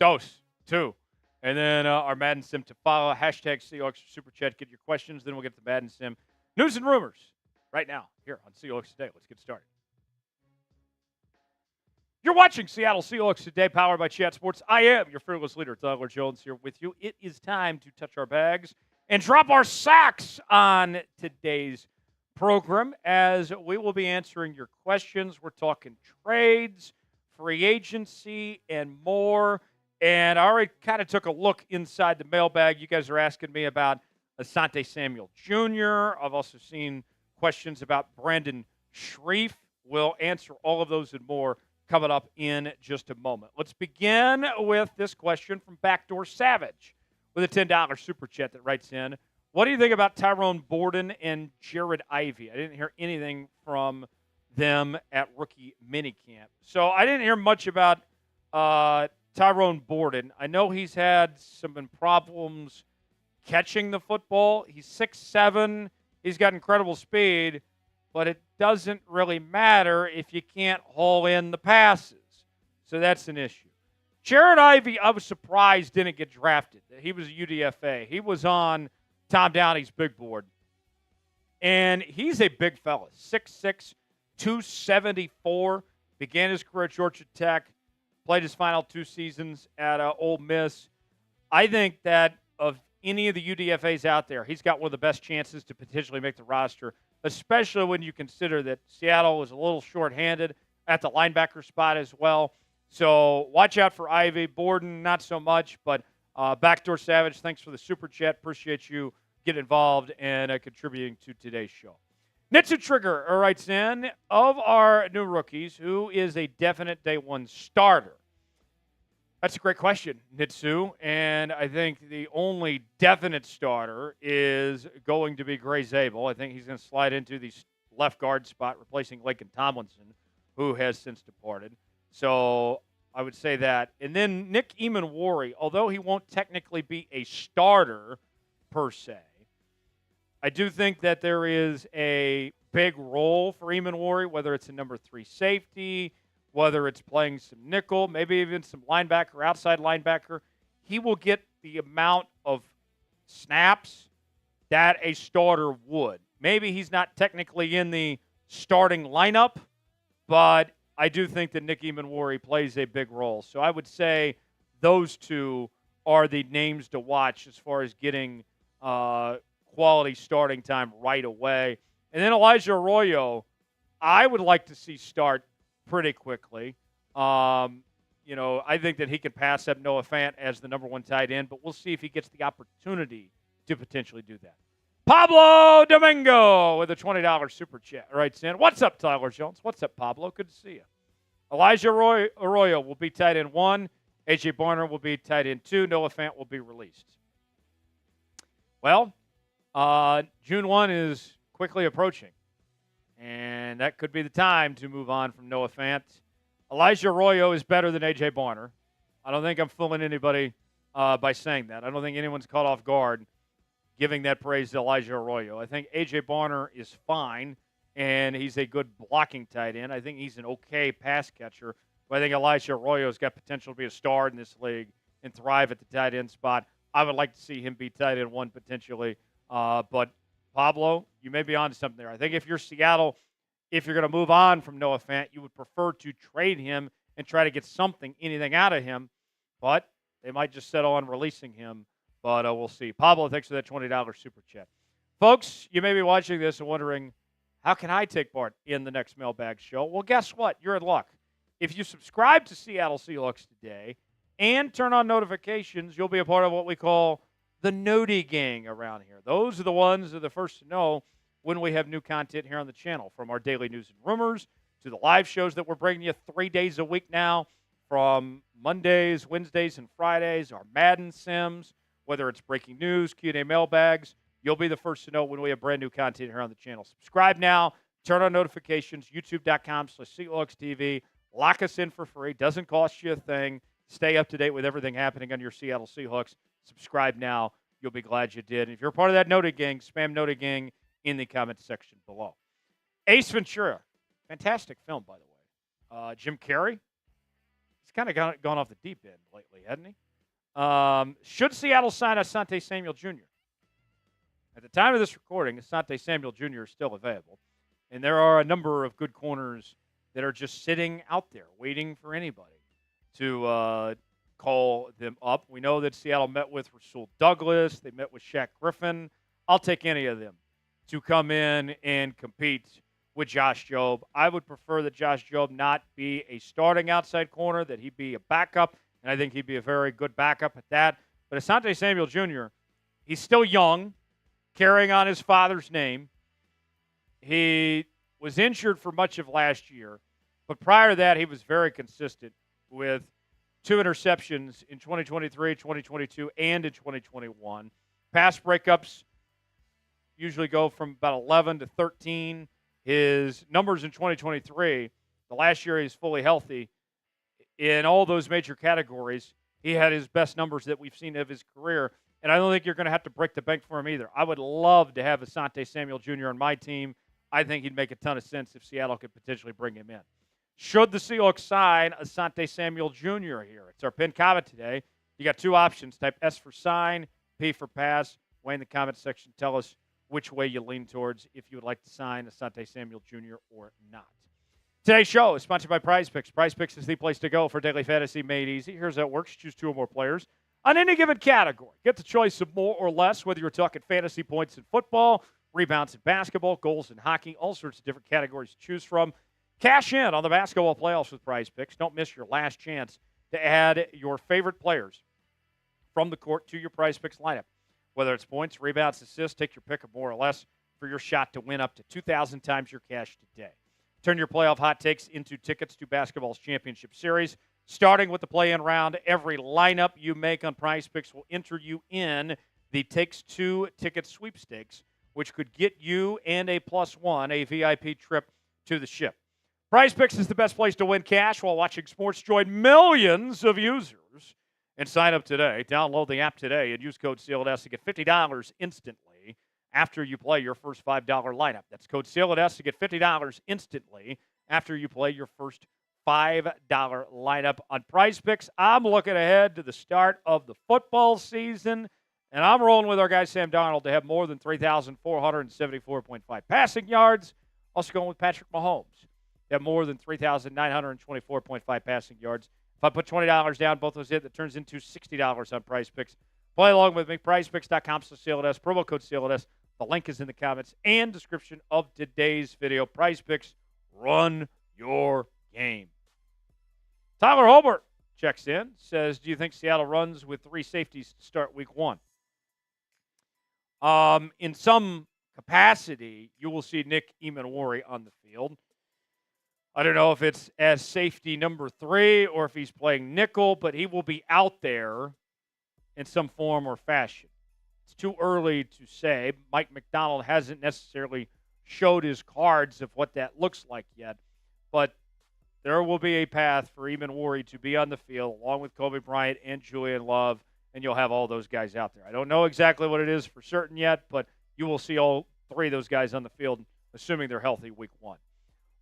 dose, 2. And then our Madden Sim to follow. Hashtag Seahawks Super Chat. Get your questions. Then we'll get to the Madden Sim news and rumors right now here on Seahawks Today. Let's get started. You're watching Seattle Seahawks Today, powered by Chat Sports. I am your fearless leader, Tyler Jones, here with you. It is time to touch our bags and drop our sacks on today's program as we will be answering your questions. We're talking trades, free agency, and more. And I already kind of took a look inside the mailbag. You guys are asking me about Asante Samuel Jr. I've also seen questions about Brandon Shreve. We'll answer all of those and more coming up in just a moment. Let's begin with this question from Backdoor Savage with a $10 super chat that writes in, what do you think about Tyrone Borden and Jared Ivey? I didn't hear anything from them at rookie minicamp. So I didn't hear much about Tyrone Borden. I know he's had some problems catching the football. He's 6'7". He's got incredible speed, but it doesn't really matter if you can't haul in the passes. So that's an issue. Jared Ivey, I was surprised didn't get drafted. He was a UDFA. He was on Tom Downey's big board. And he's a big fella, 6'6", 274. Began his career at Georgia Tech. Played his final 2 seasons at Ole Miss. I think that of any of the UDFAs out there, he's got one of the best chances to potentially make the roster, especially when you consider that Seattle was a little shorthanded at the linebacker spot as well. So watch out for Ivey. Borden, not so much, but Backdoor Savage, thanks for the super chat. Appreciate you getting involved and contributing to today's show. Nitsu Trigger writes in, of our new rookies, who is a definite day one starter? That's a great question, Nitsu. And I think the only definite starter is going to be Gray Zabel. I think he's going to slide into the left guard spot, replacing Laken Tomlinson, who has since departed. So I would say that. And then Nick Eamon-Warry, although he won't technically be a starter per se, I do think that there is a big role for Eamon-Warry, whether it's a number 3 safety, whether it's playing some nickel, maybe even some linebacker, outside linebacker. He will get the amount of snaps that a starter would. Maybe he's not technically in the starting lineup, but I do think that Nick Eamon-Warry plays a big role. So I would say those two are the names to watch as far as getting quality starting time right away. And then Elijah Arroyo, I would like to see start pretty quickly. I think that he can pass up Noah Fant as the number 1 tight end, but we'll see if he gets the opportunity to potentially do that. Pablo Domingo with a $20 super chat writes in, what's up, Tyler Jones? What's up, Pablo? Good to see you. Elijah Arroyo will be tight end 1. A.J. Barner will be tight end 2. Noah Fant will be released. Well, June 1 is quickly approaching, and that could be the time to move on from Noah Fant. Elijah Arroyo is better than A.J. Barner. I don't think I'm fooling anybody by saying that. I don't think anyone's caught off guard giving that praise to Elijah Arroyo. I think A.J. Barner is fine, and he's a good blocking tight end. I think he's an okay pass catcher, but I think Elijah Arroyo's got potential to be a star in this league and thrive at the tight end spot. I would like to see him be tight end 1 potentially. But, Pablo, you may be on to something there. I think if you're Seattle, if you're going to move on from Noah Fant, you would prefer to trade him and try to get anything out of him. But they might just settle on releasing him. But we'll see. Pablo, thanks for that $20 super chat. Folks, you may be watching this and wondering, how can I take part in the next Mailbag show? Well, guess what? You're in luck. If you subscribe to Seattle Seahawks Today and turn on notifications, you'll be a part of what we call the Noti Gang around here. Those are the ones that are the first to know when we have new content here on the channel, from our daily news and rumors to the live shows that we're bringing you 3 days a week now, from Mondays, Wednesdays, and Fridays, our Madden Sims, whether it's breaking news, Q&A mailbags. You'll be the first to know when we have brand new content here on the channel. Subscribe now. Turn on notifications. YouTube.com/SeahawksTV. Lock us in for free. Doesn't cost you a thing. Stay up to date with everything happening on your Seattle Seahawks. Subscribe now. You'll be glad you did. And if you're part of that Noti Gang, spam Noti Gang in the comment section below. Ace Ventura. Fantastic film, by the way. Jim Carrey. He's kind of gone off the deep end lately, hasn't he? Should Seattle sign Asante Samuel Jr.? At the time of this recording, Asante Samuel Jr. is still available, and there are a number of good corners that are just sitting out there waiting for anybody to call them up. We know that Seattle met with Rasul Douglas. They met with Shaq Griffin. I'll take any of them to come in and compete with Josh Jobe. I would prefer that Josh Jobe not be a starting outside corner, that he be a backup, and I think he'd be a very good backup at that. But Asante Samuel Jr., he's still young, carrying on his father's name. He was injured for much of last year, but prior to that, he was very consistent with 2 interceptions in 2023, 2022, and in 2021. Pass breakups usually go from about 11 to 13. His numbers in 2023, the last year he's fully healthy, in all those major categories, he had his best numbers that we've seen of his career. And I don't think you're going to have to break the bank for him either. I would love to have Asante Samuel Jr. on my team. I think he'd make a ton of sense if Seattle could potentially bring him in. Should the Seahawks sign Asante Samuel Jr. here? It's our pinned comment today. You got 2 options. Type S for sign, P for pass. Way in the comment section, tell us which way you lean towards, if you would like to sign Asante Samuel Jr. or not. Today's show is sponsored by Prize Picks. Prize Picks is the place to go for daily fantasy made easy. Here's how it works. Choose 2 or more players on any given category. Get the choice of more or less, whether you're talking fantasy points in football, rebounds in basketball, goals in hockey, all sorts of different categories to choose from. Cash in on the basketball playoffs with Prize Picks. Don't miss your last chance to add your favorite players from the court to your Prize Picks lineup. Whether it's points, rebounds, assists, take your pick of more or less for your shot to win up to 2,000 times your cash today. Turn your playoff hot takes into tickets to basketball's championship series. Starting with the play-in round, every lineup you make on Prize Picks will enter you in the Takes 2 ticket sweepstakes, which could get you and a +1, a VIP trip to the ship. Prize Picks is the best place to win cash while watching sports. Join millions of users and sign up today. Download the app today and use code CLNS to get $50 instantly after you play your first $5 lineup. That's code CLNS to get $50 instantly after you play your first $5 lineup on Prize Picks. I'm looking ahead to the start of the football season, and I'm rolling with our guy Sam Darnold to have more than 3,474.5 passing yards. Also going with Patrick Mahomes to have more than 3,924.5 passing yards. If I put $20 down, both those hit, that turns into $60 on Prize Picks. Play along with me, prizepicks.com/CLNS, promo code CLNS. The link is in the comments and description of today's video. Prize Picks, run your game. Tyler Holbert checks in, says, do you think Seattle runs with 3 safeties to start week 1? In some capacity, you will see Nick Emanwari on the field. I don't know if it's as safety number 3 or if he's playing nickel, but he will be out there in some form or fashion. It's too early to say. Mike Macdonald hasn't necessarily showed his cards of what that looks like yet, but there will be a path for Emanwari to be on the field along with Kobe Bryant and Julian Love, and you'll have all those guys out there. I don't know exactly what it is for certain yet, but you will see all 3 of those guys on the field, assuming they're healthy week 1.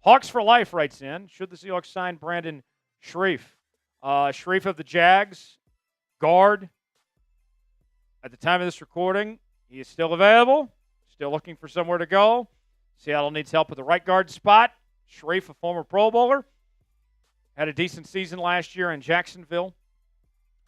Hawks for Life writes in, should the Seahawks sign Brandon Shreve? Shreve of the Jags, guard. At the time of this recording, he is still available, still looking for somewhere to go. Seattle needs help at the right guard spot. Shreve, a former Pro Bowler, had a decent season last year in Jacksonville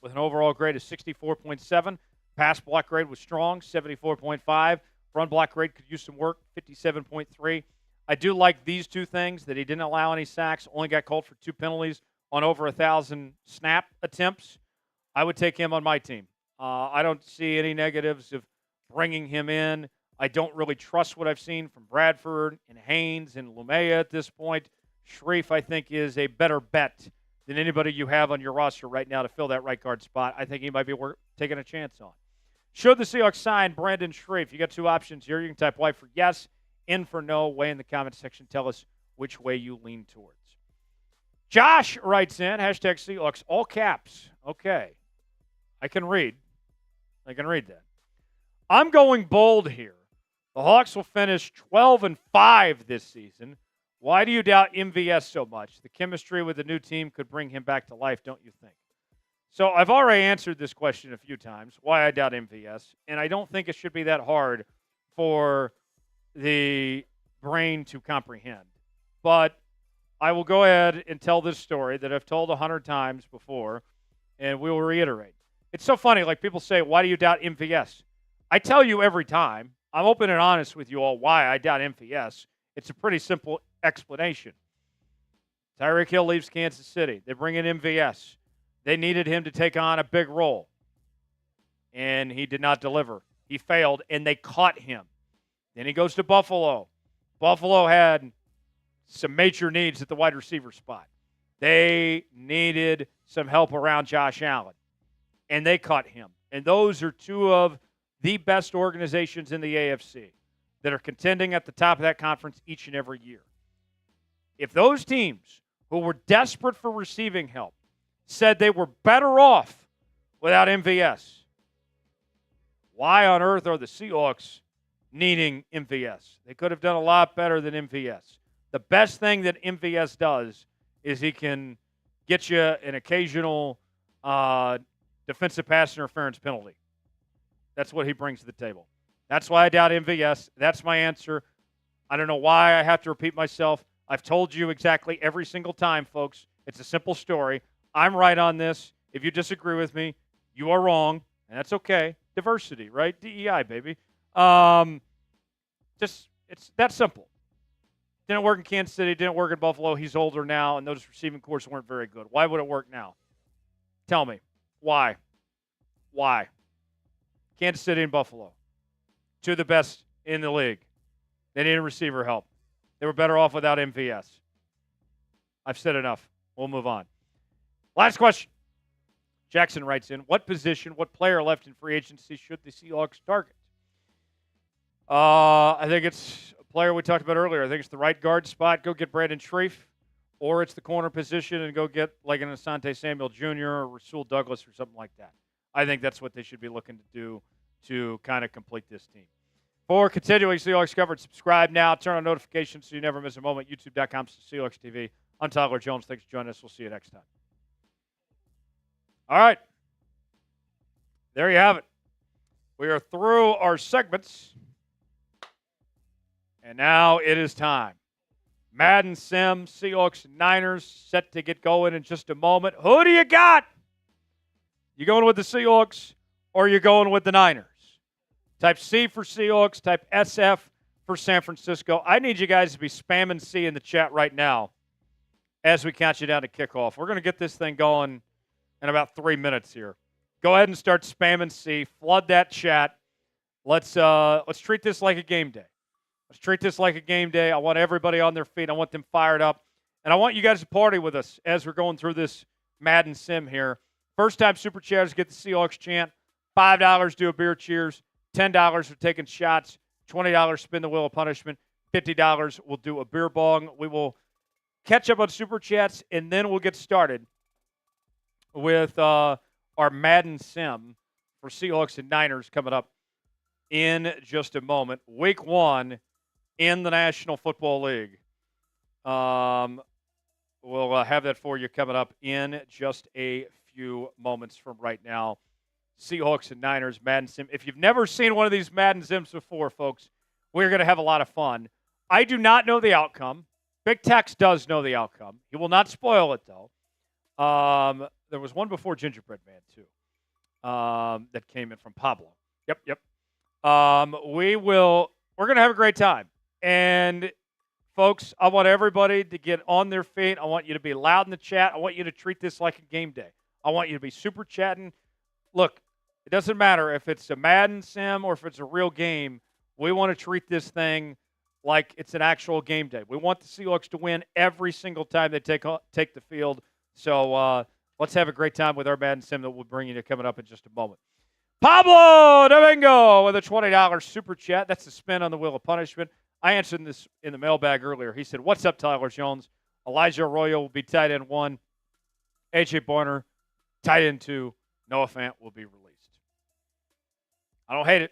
with an overall grade of 64.7. Pass block grade was strong, 74.5. Run block rate could use some work, 57.3. I do like these two things, that he didn't allow any sacks, only got called for 2 penalties on over 1,000 snap attempts. I would take him on my team. I don't see any negatives of bringing him in. I don't really trust what I've seen from Bradford and Haynes and Lumea at this point. Shreve, I think, is a better bet than anybody you have on your roster right now to fill that right guard spot. I think he might be worth taking a chance on. Should the Seahawks sign Brandon Shreve? You got 2 options here. You can type Y for yes, N for no. Weigh in the comments section. Tell us which way you lean towards. Josh writes in, hashtag Seahawks, all caps. Okay. I can read that. I'm going bold here. The Hawks will finish 12-5 this season. Why do you doubt MVS so much? The chemistry with the new team could bring him back to life, don't you think? So I've already answered this question a few times, why I doubt MVS, and I don't think it should be that hard for the brain to comprehend. But I will go ahead and tell this story that I've told 100 times before, and we will reiterate. It's so funny, like people say, why do you doubt MVS? I tell you every time. I'm open and honest with you all why I doubt MVS. It's a pretty simple explanation. Tyreek Hill leaves Kansas City. They bring in MVS. They needed him to take on a big role, and he did not deliver. He failed, and they caught him. Then he goes to Buffalo. Buffalo had some major needs at the wide receiver spot. They needed some help around Josh Allen, and they caught him. And those are 2 of the best organizations in the AFC that are contending at the top of that conference each and every year. If those teams who were desperate for receiving help said they were better off without MVS, why on earth are the Seahawks needing MVS? They could have done a lot better than MVS. The best thing that MVS does is he can get you an occasional defensive pass interference penalty. That's what he brings to the table. That's why I doubt MVS. That's my answer. I don't know why I have to repeat myself. I've told you exactly every single time, folks. It's a simple story. I'm right on this. If you disagree with me, you are wrong, and that's okay. Diversity, right? DEI, baby. It's that simple. Didn't work in Kansas City. Didn't work in Buffalo. He's older now, and those receiving cores weren't very good. Why would it work now? Tell me. Why? Kansas City and Buffalo, 2 of the best in the league. They needed receiver help. They were better off without MVS. I've said enough. We'll move on. Last question. Jaxon writes in, what player left in free agency should the Seahawks target? I think it's a player we talked about earlier. I think it's the right guard spot. Go get Brandon Shreve. Or it's the corner position and go get like an Asante Samuel Jr. or Rasul Douglas or something like that. I think that's what they should be looking to do to kind of complete this team. For continuing Seahawks coverage, subscribe now. Turn on notifications so you never miss a moment. YouTube.com/Seahawks TV. I'm Tyler Jones. Thanks for joining us. We'll see you next time. All right. There you have it. We are through our segments. And now it is time. Madden Sim, Seahawks and Niners set to get going in just a moment. Who do you got? You going with the Seahawks or you going with the Niners? Type C for Seahawks, type SF for San Francisco. I need you guys to be spamming C in the chat right now as we count you down to kickoff. We're going to get this thing going in about 3 minutes here. Go ahead and start spamming C. Flood that chat. Let's treat this like a game day. Let's treat this like a game day. I want everybody on their feet. I want them fired up. And I want you guys to party with us as we're going through this Madden Sim here. First-time Super Chatters get the Seahawks chant. $5 do a beer cheers. $10 for taking shots. $20 spin the wheel of punishment. $50 will do a beer bong. We will catch up on Super Chats, and then we'll get started with our Madden Sim for Seahawks and Niners coming up in just a moment. Week 1 in the National Football League. We'll have that for you coming up in just a few moments from right now. Seahawks and Niners, Madden Sim. If you've never seen one of these Madden Sims before, folks, we're going to have a lot of fun. I do not know the outcome. Big Tex does know the outcome. He will not spoil it, though. There was one before Gingerbread Man, too, that came in from Pablo. Yep. We're going to have a great time. And, folks, I want everybody to get on their feet. I want you to be loud in the chat. I want you to treat this like a game day. I want you to be super chatting. Look, it doesn't matter if it's a Madden sim or if it's a real game. We want to treat this thing like it's an actual game day. We want the Seahawks to win every single time they take the field. So let's have a great time with our Madden sim that we'll bring you coming up in just a moment. Pablo Domingo with a $20 super chat. That's the spin on the wheel of punishment. I answered this in the mailbag earlier. He said, "What's up, Tyler Jones? Elijah Arroyo will be tight end 1. A.J. Barner, tight end 2. Noah Fant will be released." I don't hate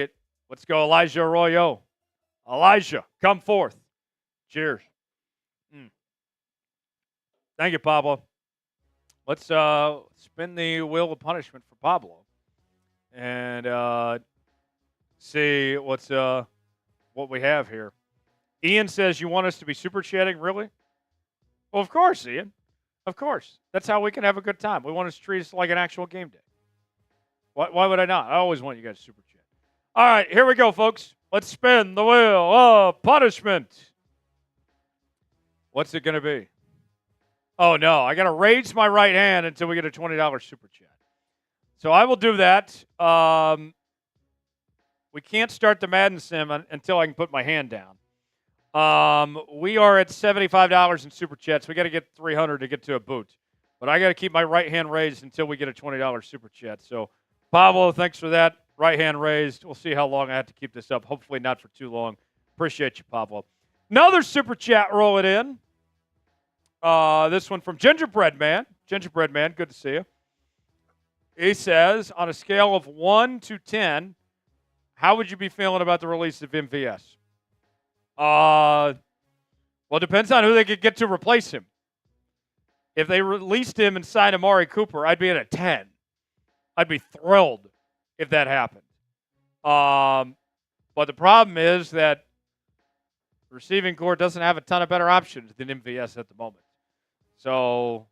it. Let's go, Elijah Arroyo. Elijah, come forth. Cheers. Thank you, Pablo. Let's spin the wheel of punishment for Pablo and see what we have here. Ian says, "You want us to be super chatting, really?" Well, of course, Ian. Of course. That's how we can have a good time. We want to treat us like an actual game day. Why would I not? I always want you guys to super chat. All right, here we go, folks. Let's spin the wheel of punishment. What's it going to be? Oh, no. I got to raise my right hand until we get a $20 super chat. So I will do that. We can't start the Madden sim until I can put my hand down. We are at $75 in super chats. We got to get 300 to get to a boot. But I got to keep my right hand raised until we get a $20 super chat. So, Pablo, thanks for that. Right hand raised. We'll see how long I have to keep this up. Hopefully not for too long. Appreciate you, Pablo. Another super chat rolling in. This one from Gingerbread Man. Gingerbread Man, good to see you. He says, on a scale of 1 to 10, how would you be feeling about the release of MVS? Well, it depends on who they could get to replace him. If they released him and signed Amari Cooper, I'd be at a 10. I'd be thrilled if that happened. But the problem is that the receiving corps doesn't have a ton of better options than MVS at the moment. So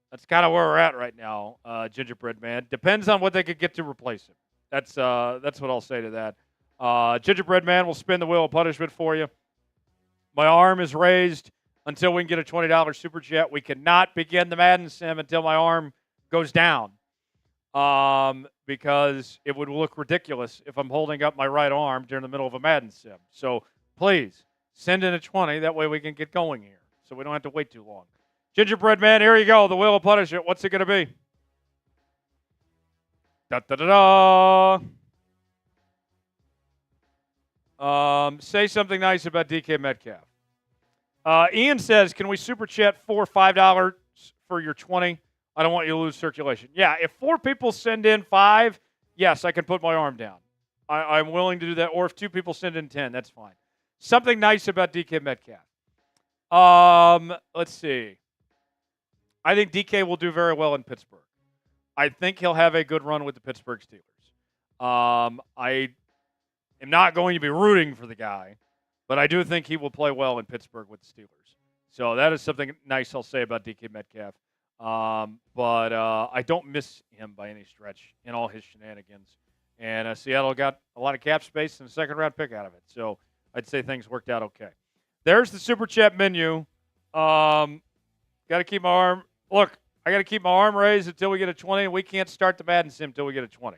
that's kind of where we're at right now, Gingerbread Man. Depends on what they could get to replace him. That's what I'll say to that. Gingerbread Man will spin the wheel of punishment for you. My arm is raised until we can get a $20 super chat. We cannot begin the Madden sim until my arm goes down. Because it would look ridiculous if I'm holding up my right arm during the middle of a Madden sim. So please send in a 20. That way we can get going here. So we don't have to wait too long. Gingerbread Man, here you go. The wheel of punishment. What's it going to be? Da-da-da-da. Say something nice about DK Metcalf. Ian says, can we super chat $5 for your 20? I don't want you to lose circulation. Yeah, if 4 people send in 5, yes, I can put my arm down. I'm willing to do that. Or if 2 people send in 10, that's fine. Something nice about DK Metcalf. Let's see. I think DK will do very well in Pittsburgh. I think he'll have a good run with the Pittsburgh Steelers. I am not going to be rooting for the guy, but I do think he will play well in Pittsburgh with the Steelers. So that is something nice I'll say about DK Metcalf. But I don't miss him by any stretch in all his shenanigans. And Seattle got a lot of cap space and a second-round pick out of it. So I'd say things worked out okay. There's the Super Chat menu. Got to keep my arm – look, I got to keep my arm raised until we get a 20, and we can't start the Madden sim until we get a 20.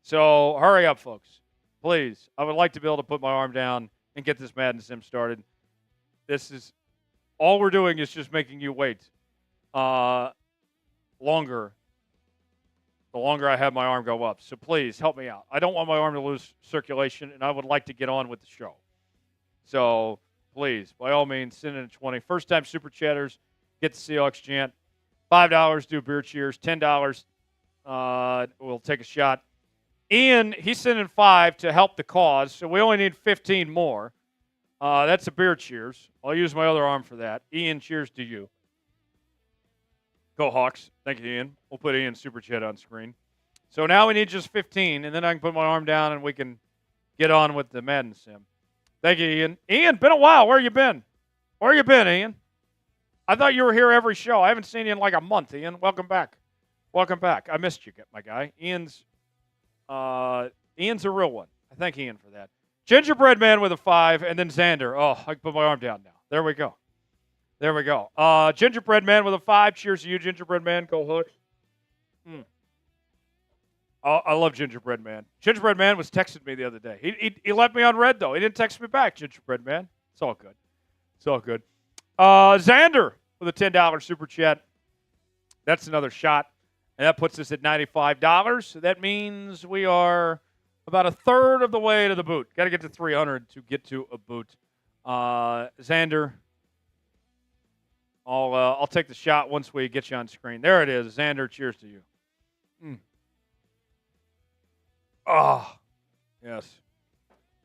So hurry up, folks. Please. I would like to be able to put my arm down and get this Madden sim started. This is – all we're doing is just making you wait. Longer, the longer I have my arm go up. So please help me out. I don't want my arm to lose circulation, and I would like to get on with the show. So please, by all means, send in a 20. First-time super chatters, get the Seahawks chant. $5, do beer cheers. $10, we'll take a shot. Ian, he's sending 5 to help the cause, so we only need 15 more. That's a beer cheers. I'll use my other arm for that. Ian, cheers to you. Go Hawks. Thank you, Ian. We'll put Ian's super chat on screen. So now we need just 15, and then I can put my arm down and we can get on with the Madden sim. Thank you, Ian. Ian, been a while. Where you been? Where you been, Ian? I thought you were here every show. I haven't seen you in like a month, Ian. Welcome back. Welcome back. I missed you, my guy. Ian's Ian's a real one. I thank Ian for that. Gingerbread Man with a 5, and then Xander. Oh, I can put my arm down now. There we go. Gingerbread Man with a 5. Cheers to you, Gingerbread Man. Go Hawks. I love Gingerbread Man. Gingerbread Man was texting me the other day. He left me on red, though. He didn't text me back, Gingerbread Man. It's all good. Xander with a $10 super chat. That's another shot. And that puts us at $95. So that means we are about a third of the way to the boot. Got to get to 300 to get to a boot. Xander, I'll take the shot once we get you on screen. There it is. Xander, cheers to you. Oh, yes.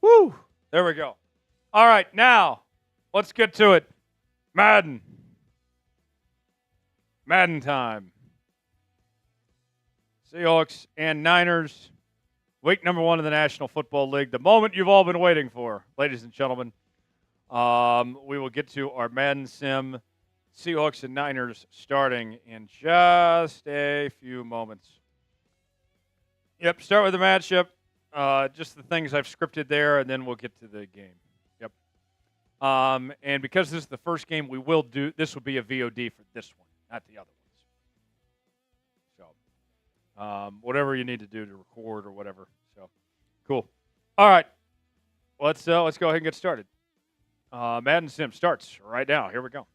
Woo! There we go. All right, now let's get to it. Madden time. Seahawks and Niners. Week number 1 of the National Football League. The moment you've all been waiting for, ladies and gentlemen. We will get to our Madden Sim. Seahawks and Niners starting in just a few moments. Yep, start with the matchup. Just the things I've scripted there, and then we'll get to the game. Yep. And because this is the first game we will do, this will be a VOD for this one, not the other ones. So, whatever you need to do to record or whatever. So, cool. All right. Let's go ahead and get started. Madden Sim starts right now. Here we go.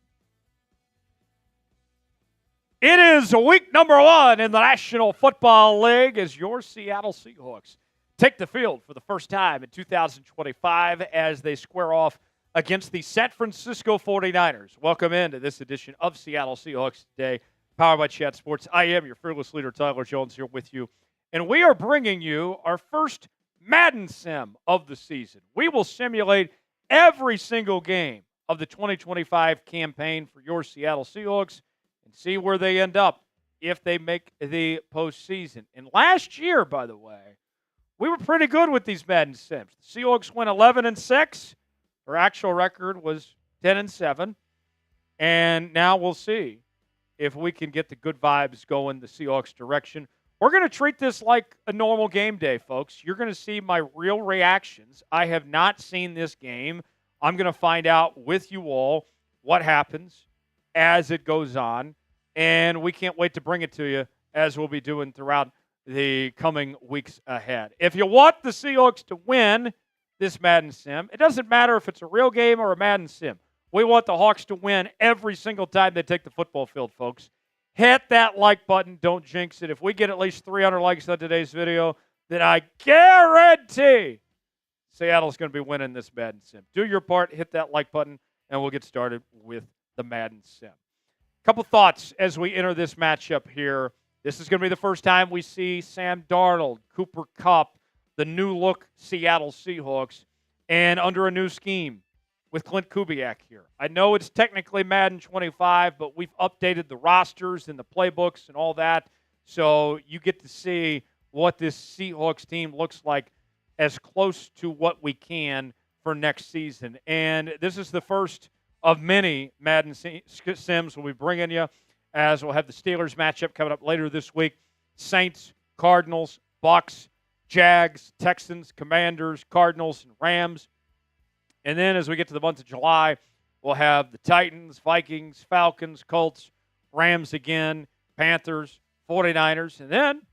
It is week number 1 in the National Football League as your Seattle Seahawks take the field for the first time in 2025 as they square off against the San Francisco 49ers. Welcome into this edition of Seattle Seahawks Today, powered by Chat Sports. I am your fearless leader, Tyler Jones, here with you. And we are bringing you our first Madden Sim of the season. We will simulate every single game of the 2025 campaign for your Seattle Seahawks and see where they end up if they make the postseason. And last year, by the way, we were pretty good with these Madden Sims. The Seahawks went 11-6. Their actual record was 10-7. And now we'll see if we can get the good vibes going the Seahawks direction. We're going to treat this like a normal game day, folks. You're going to see my real reactions. I have not seen this game. I'm going to find out with you all what happens as it goes on. And we can't wait to bring it to you as we'll be doing throughout the coming weeks ahead. If you want the Seahawks to win this Madden Sim, it doesn't matter if it's a real game or a Madden Sim. We want the Hawks to win every single time they take the football field, folks. Hit that like button. Don't jinx it. If we get at least 300 likes on today's video, then I guarantee Seattle's going to be winning this Madden Sim. Do your part. Hit that like button, and we'll get started with the Madden Sim. Couple thoughts as we enter this matchup here. This is going to be the first time we see Sam Darnold, Cooper Kupp, the new look Seattle Seahawks, and under a new scheme with Clint Kubiak here. I know it's technically Madden 25, but we've updated the rosters and the playbooks and all that, so you get to see what this Seahawks team looks like as close to what we can for next season. And this is the first of many Madden Sims we'll be bringing you, as we'll have the Steelers matchup coming up later this week. Saints, Cardinals, Bucks, Jags, Texans, Commanders, Cardinals, and Rams. And then as we get to the month of July, we'll have the Titans, Vikings, Falcons, Colts, Rams again, Panthers, 49ers. And then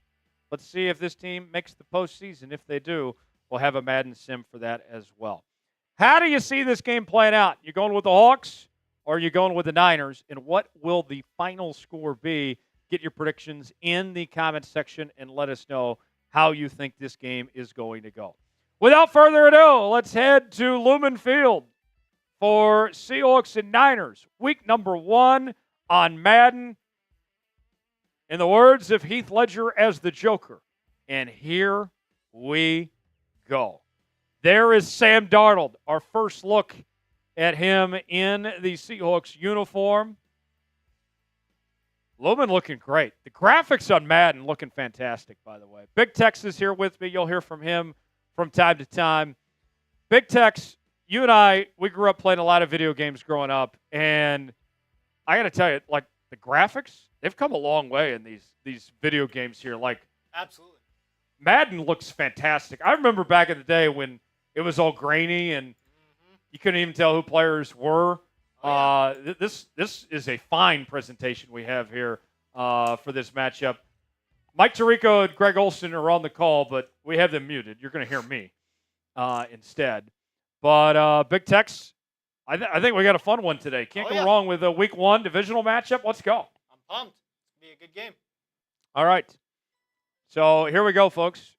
let's see if this team makes the postseason. If they do, we'll have a Madden Sim for that as well. How do you see this game playing out? You going with the Hawks or are you going with the Niners? And what will the final score be? Get your predictions in the comments section and let us know how you think this game is going to go. Without further ado, let's head to Lumen Field for Seahawks and Niners. Week number 1 on Madden. In the words of Heath Ledger as the Joker. And here we go. There is Sam Darnold, our first look at him in the Seahawks uniform. Lumen looking great. The graphics on Madden looking fantastic, by the way. Big Tex is here with me. You'll hear from him from time to time. Big Tex, you and I, we grew up playing a lot of video games growing up, and I got to tell you, like, the graphics, they've come a long way in these video games here. Like, Absolutely. Madden looks fantastic. I remember back in the day when it was all grainy and you couldn't even tell who players were. This is a fine presentation we have here for this matchup. Mike Tirico and Greg Olson are on the call, but we have them muted. You're going to hear me instead. But Big Tex, I think we got a fun one today. Can't go wrong with a Week 1 divisional matchup. Let's go. I'm pumped. It's going to be a good game. All right. So here we go, folks.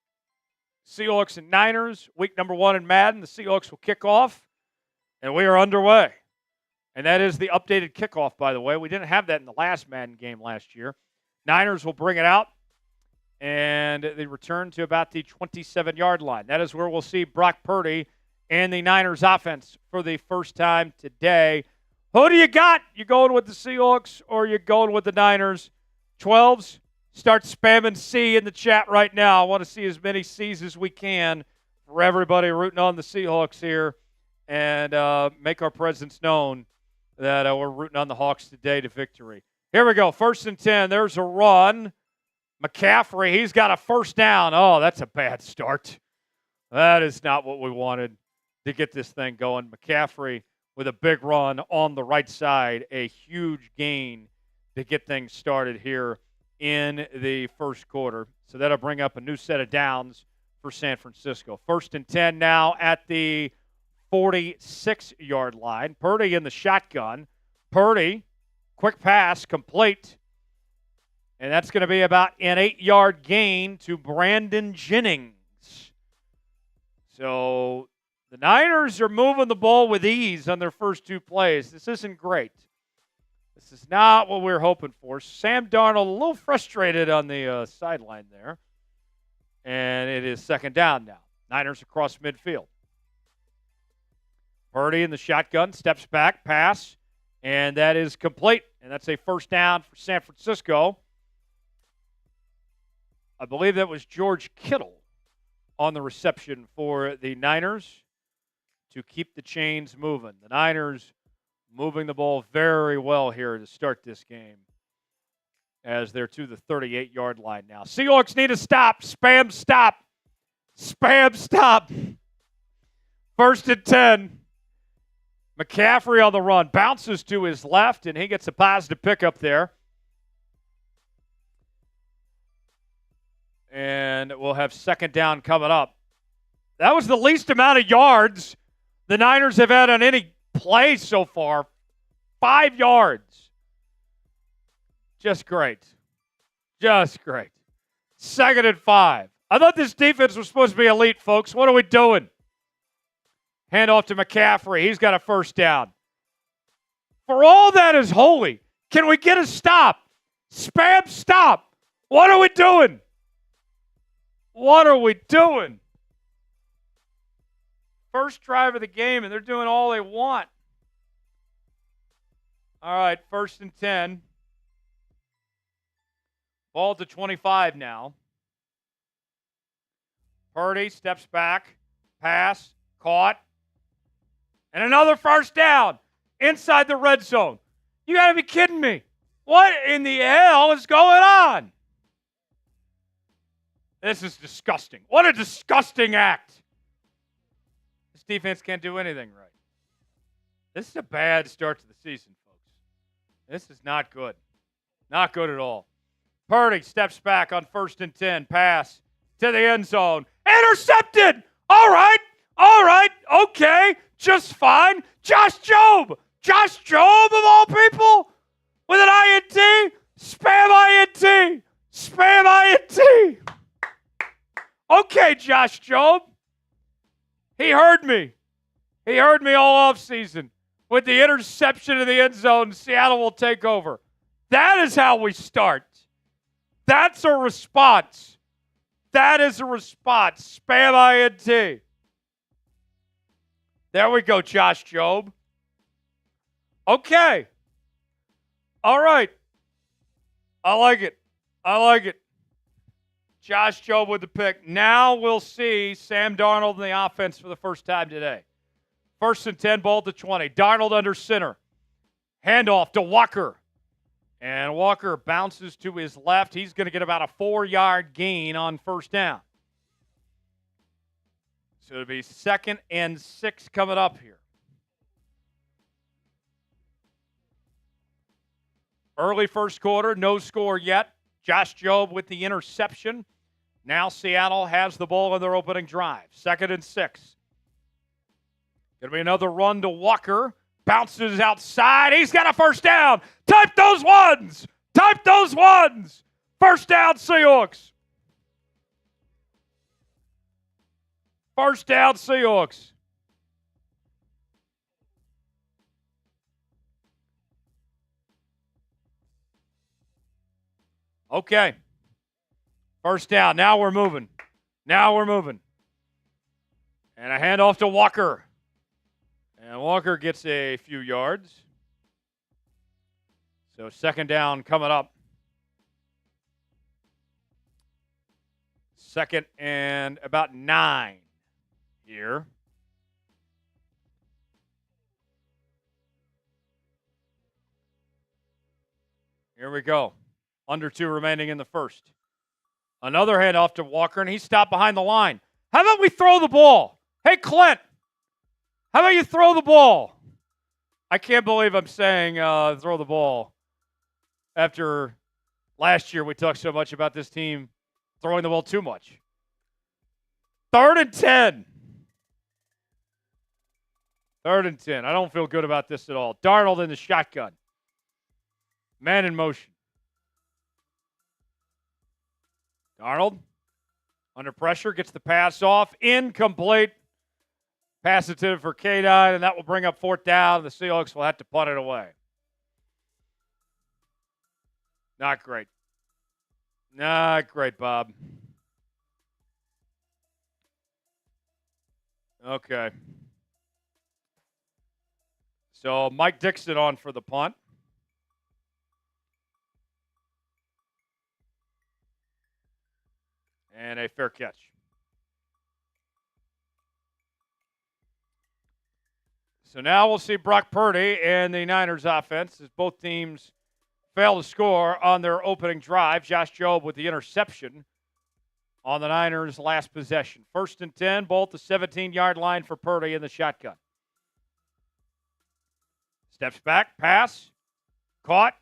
Seahawks and Niners, week number 1 in Madden. The Seahawks will kick off, and we are underway. And that is the updated kickoff, by the way. We didn't have that in the last Madden game last year. Niners will bring it out, and they return to about the 27-yard line. That is where we'll see Brock Purdy and the Niners offense for the first time today. Who do you got? You going with the Seahawks or you going with the Niners? 12s, start spamming C in the chat right now. I want to see as many C's as we can for everybody rooting on the Seahawks here and make our presence known that we're rooting on the Hawks today to victory. Here we go. 1st and 10. There's a run. McCaffrey, he's got a first down. Oh, that's a bad start. That is not what we wanted to get this thing going. McCaffrey with a big run on the right side, a huge gain to get things started here in the first quarter. So that'll bring up a new set of downs for San Francisco. 1st and 10 now at the 46-yard line. Purdy in the shotgun. Purdy, quick pass, complete. And that's going to be about an 8-yard gain to Brandon Jennings. So the Niners are moving the ball with ease on their first 2 plays. This isn't great. This is not what we were hoping for. Sam Darnold a little frustrated on the sideline there. And it is 2nd down now. Niners across midfield. Purdy in the shotgun, steps back, pass, and that is complete. And that's a first down for San Francisco. I believe that was George Kittle on the reception for the Niners to keep the chains moving. The Niners moving the ball very well here to start this game as they're to the 38-yard line now. Seahawks need to stop. Spam stop. Spam stop. 1st and 10. McCaffrey on the run. Bounces to his left, and he gets a positive pickup there. And we'll have 2nd down coming up. That was the least amount of yards the Niners have had on any play so far. 5 yards. Just great. Just great. 2nd and 5. I thought this defense was supposed to be elite, folks. What are we doing? Hand off to McCaffrey. He's got a first down. For all that is holy, can we get a stop? Spam stop. What are we doing? What are we doing? First drive of the game, and they're doing all they want. All right, 1st and 10. Ball to 25 now. Purdy steps back. Pass. Caught. And another first down inside the red zone. You got to be kidding me. What in the hell is going on? This is disgusting. What a disgusting act. This defense can't do anything right. This is a bad start to the season, folks. This is not good. Not good at all. Purdy steps back on 1st and 10. Pass to the end zone. Intercepted! All right. Okay. Just fine. Josh Jobe of all people with an INT. Spam INT. Okay, Josh Jobe. He heard me. He heard me all offseason. With the interception in the end zone, Seattle will take over. That is how we start. That's a response. That is a response. Spam INT. There we go, Josh Jobe. Okay. All right. I like it. Josh Jobe with the pick. Now we'll see Sam Darnold in the offense for the first time today. 1st and 10, ball to 20. Darnold under center. Handoff to Walker. And Walker bounces to his left. He's going to get about a 4-yard gain on 1st down. So it'll be 2nd and 6 coming up here. Early first quarter, no score yet. Josh Jobe with the interception. Now Seattle has the ball in their opening drive. 2nd and 6. Going to be another run to Walker. Bounces outside. He's got a first down. Type those ones. Type those ones. First down, Seahawks. First down, Seahawks. Okay. First down. Now we're moving. Now we're moving. And a handoff to Walker. And Walker gets a few yards. So 2nd down coming up. 2nd and about 9 here. Here we go. Under 2 remaining in the first. Another handoff to Walker, and he stopped behind the line. How about we throw the ball? Hey, Clint, how about you throw the ball? I can't believe I'm saying throw the ball after last year we talked so much about this team throwing the ball too much. 3rd and 10. 3rd and 10. I don't feel good about this at all. Darnold in the shotgun. Man in motion. Darnold, under pressure, gets the pass off. Incomplete. Pass intended for K9, and that will bring up 4th down. The Seahawks will have to punt it away. Not great. Not great, Bob. Okay. So Mike Dixon on for the punt. And a fair catch. So now we'll see Brock Purdy and the Niners offense as both teams fail to score on their opening drive. Josh Jobe with the interception on the Niners' last possession. 1st and 10, both the 17-yard line for Purdy in the shotgun. Steps back, pass, caught,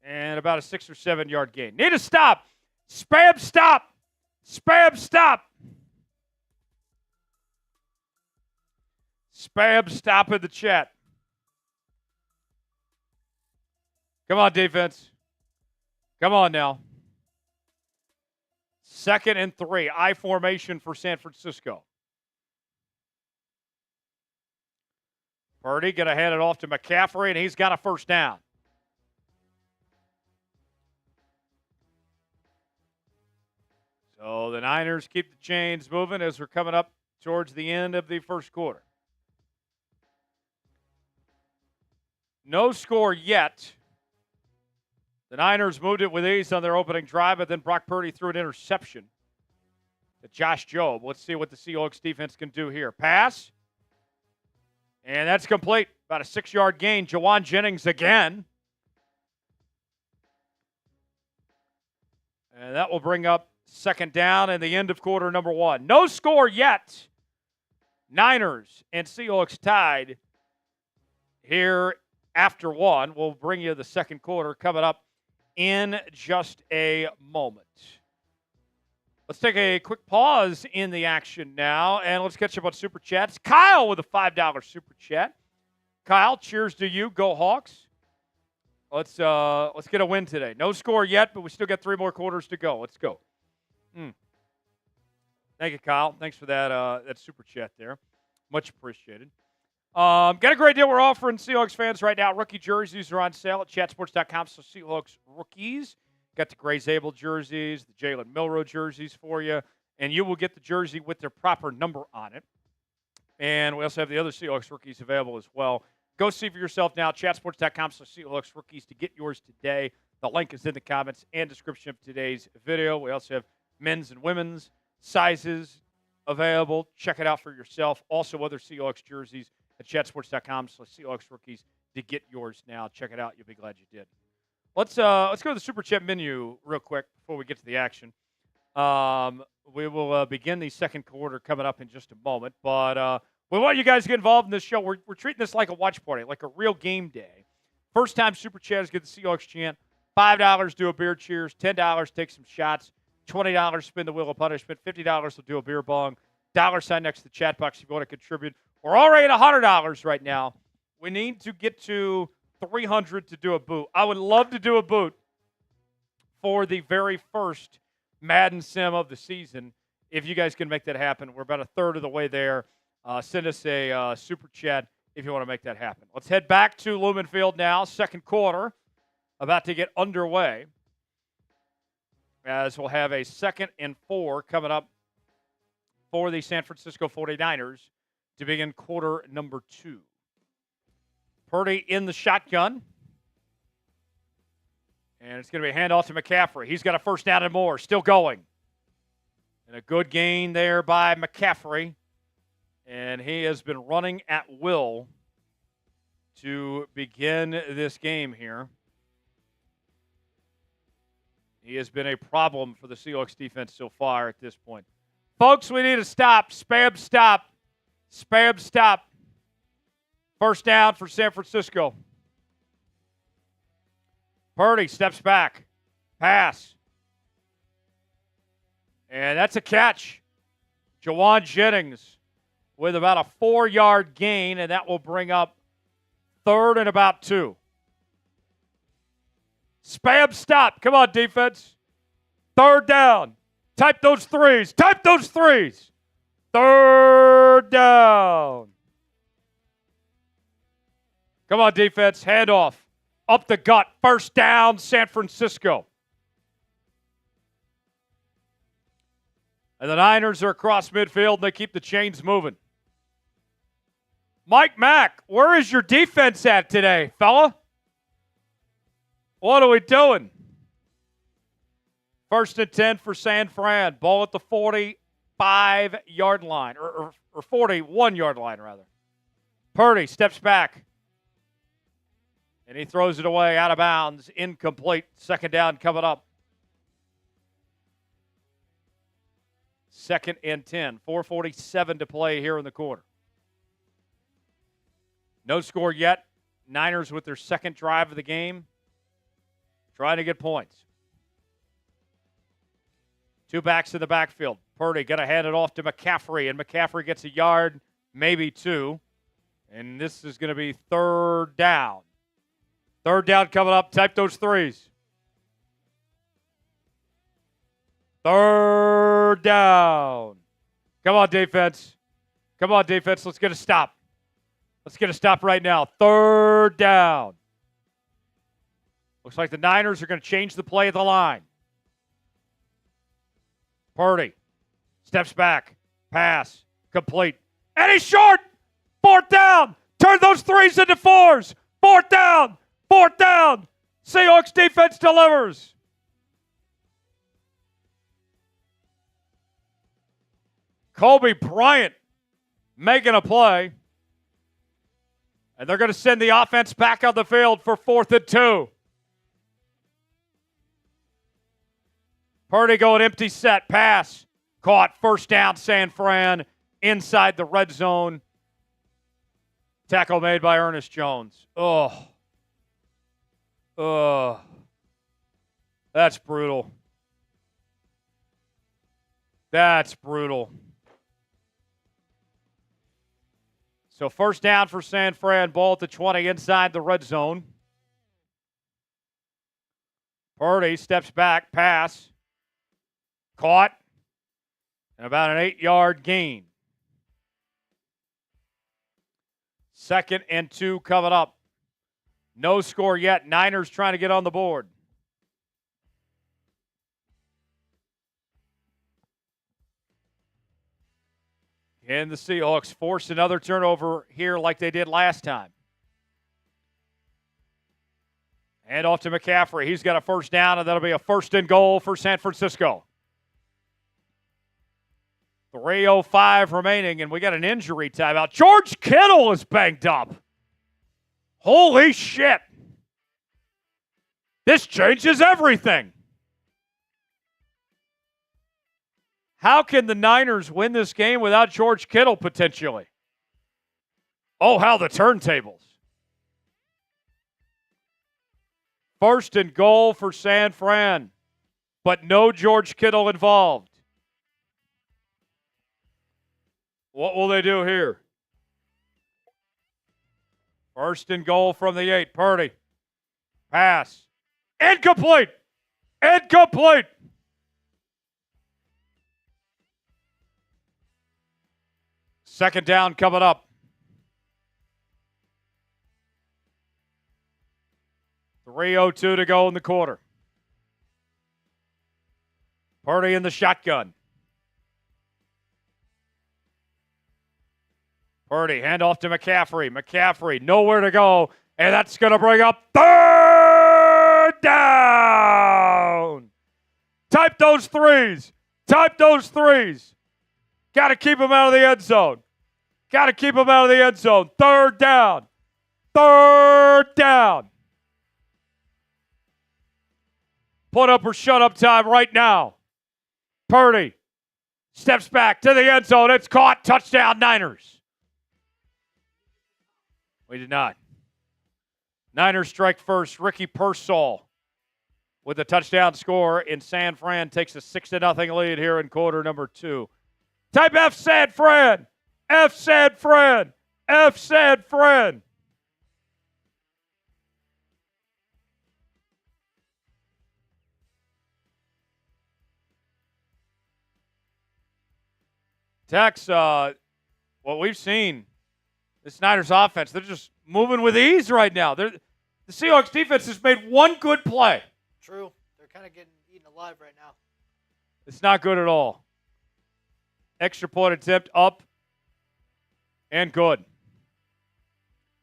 and about a 6 or 7 yard gain. Need a stop. Spam stop. Spam stop. Spam stop in the chat. Come on, defense. Come on now. 2nd and 3. I formation for San Francisco. Purdy going to hand it off to McCaffrey, and he's got a first down. So the Niners keep the chains moving as we're coming up towards the end of the first quarter. No score yet. The Niners moved it with ease on their opening drive, but then Brock Purdy threw an interception to Josh Jobe. Let's see what the Seahawks defense can do here. Pass. And that's complete. About a 6 yard gain. Jawan Jennings again. And that will bring up 2nd down and the end of quarter number 1. No score yet. Niners and Seahawks tied here after 1. We'll bring you the second quarter coming up in just a moment. Let's take a quick pause in the action now, and let's catch up on Super Chats. Kyle with a $5 Super Chat. Kyle, cheers to you. Go Hawks. Let's get a win today. No score yet, but we still got 3 more quarters to go. Let's go. Thank you, Kyle. Thanks for that Super Chat there. Much appreciated. Got a great deal we're offering Seahawks fans right now. Rookie jerseys are on sale at chatsports.com. So Seahawks rookies. Got the Gray Zabel jerseys, the Jalen Milroe jerseys for you, and you will get the jersey with their proper number on it. And we also have the other Seahawks rookies available as well. Go see for yourself now, chatsports.com, so Seahawks rookies to get yours today. The link is in the comments and description of today's video. We also have men's and women's sizes available. Check it out for yourself. Also, other Seahawks jerseys at chatsports.com, so Seahawks rookies to get yours now. Check it out. You'll be glad you did. Let's go to the Super Chat menu real quick before we get to the action. We will begin the second quarter coming up in just a moment. But we want you guys to get involved in this show. We're treating this like a watch party, like a real game day. First time Super Chatters get the Seahawks chant. $5 do a beer cheers. $10 take some shots. $20 spin the wheel of punishment. $50 will do a beer bong. $sign next to the chat box if you want to contribute. We're already at $100 right now. We need to get to 300 to do a boot. I would love to do a boot for the very first Madden Sim of the season. If you guys can make that happen, we're about a third of the way there. Send us a super chat if you want to make that happen. Let's head back to Lumen Field now. Second quarter about to get underway, as we'll have a 2nd and 4 coming up for the San Francisco 49ers to begin quarter number 2. Purdy in the shotgun. And it's going to be a handoff to McCaffrey. He's got a first down and more. Still going. And a good gain there by McCaffrey. And he has been running at will to begin this game here. He has been a problem for the Seahawks defense so far at this point. Folks, we need to stop. Spam stop. Spam stop. First down for San Francisco. Purdy steps back. Pass. And that's a catch. Jawan Jennings with about a 4-yard gain, and that will bring up 3rd and about 2. Spam stop. Come on, defense. 3rd down. Type those threes. Type those threes. 3rd down. Come on, defense. Handoff. Up the gut. First down, San Francisco. And the Niners are across midfield, and they keep the chains moving. Mike Mack, where is your defense at today, fella? What are we doing? 1st and 10 for San Fran. Ball at the 45-yard line, or 41-yard line, rather. Purdy steps back. And he throws it away out of bounds. Incomplete. 2nd down coming up. 2nd and 10. 4:47 to play here in the quarter. No score yet. Niners with their 2nd drive of the game. Trying to get points. 2 backs in the backfield. Purdy going to hand it off to McCaffrey. And McCaffrey gets a yard, maybe 2. And this is going to be 3rd down. 3rd down coming up. Type those threes. 3rd down. Come on, defense. Come on, defense. Let's get a stop. Let's get a stop right now. 3rd down. Looks like the Niners are going to change the play of the line. Purdy steps back. Pass. Complete. And he's short. 4th down. Turn those threes into 4s. 4th down. 4th down. Seahawks defense delivers. Kobe Bryant making a play. And they're going to send the offense back on the field for 4th and 2. Purdy going empty set. Pass. Caught. 1st down, San Fran. Inside the red zone. Tackle made by Ernest Jones. Oh. That's brutal. That's brutal. So 1st down for San Fran. Ball at the 20 inside the red zone. Purdy steps back. Pass. Caught. And about an 8-yard gain. 2nd and 2 coming up. No score yet. Niners trying to get on the board. And the Seahawks force another turnover here like they did last time. Hand off to McCaffrey. He's got a 1st down, and that'll be a 1st and goal for San Francisco. 3:05 remaining, and we got an injury timeout. George Kittle is banged up. Holy shit. This changes everything. How can the Niners win this game without George Kittle potentially? Oh, how the turntables. First and goal for San Fran, but no George Kittle involved. What will they do here? First and goal from the 8. Purdy. Pass. Incomplete. Incomplete. Second down coming up. 3:02 to go in the quarter. Purdy in the shotgun. Purdy, handoff to McCaffrey. McCaffrey, nowhere to go. And that's going to bring up third down. Type those threes. Type those threes. Got to keep them out of the end zone. Got to keep them out of the end zone. Third down. Third down. Put up or shut up time right now. Purdy steps back to the end zone. It's caught. Touchdown, Niners. We did not. Niners strike first. Ricky Pearsall with a touchdown score, and San Fran takes a 6-0 lead here in quarter number 2. Type F San Fran. F San Fran. F San Fran. Tex, what we've seen, this Niners offense, they're just moving with ease right now. The Seahawks defense has made one good play. True. They're kind of getting eaten alive right now. It's not good at all. Extra point attempt up and good.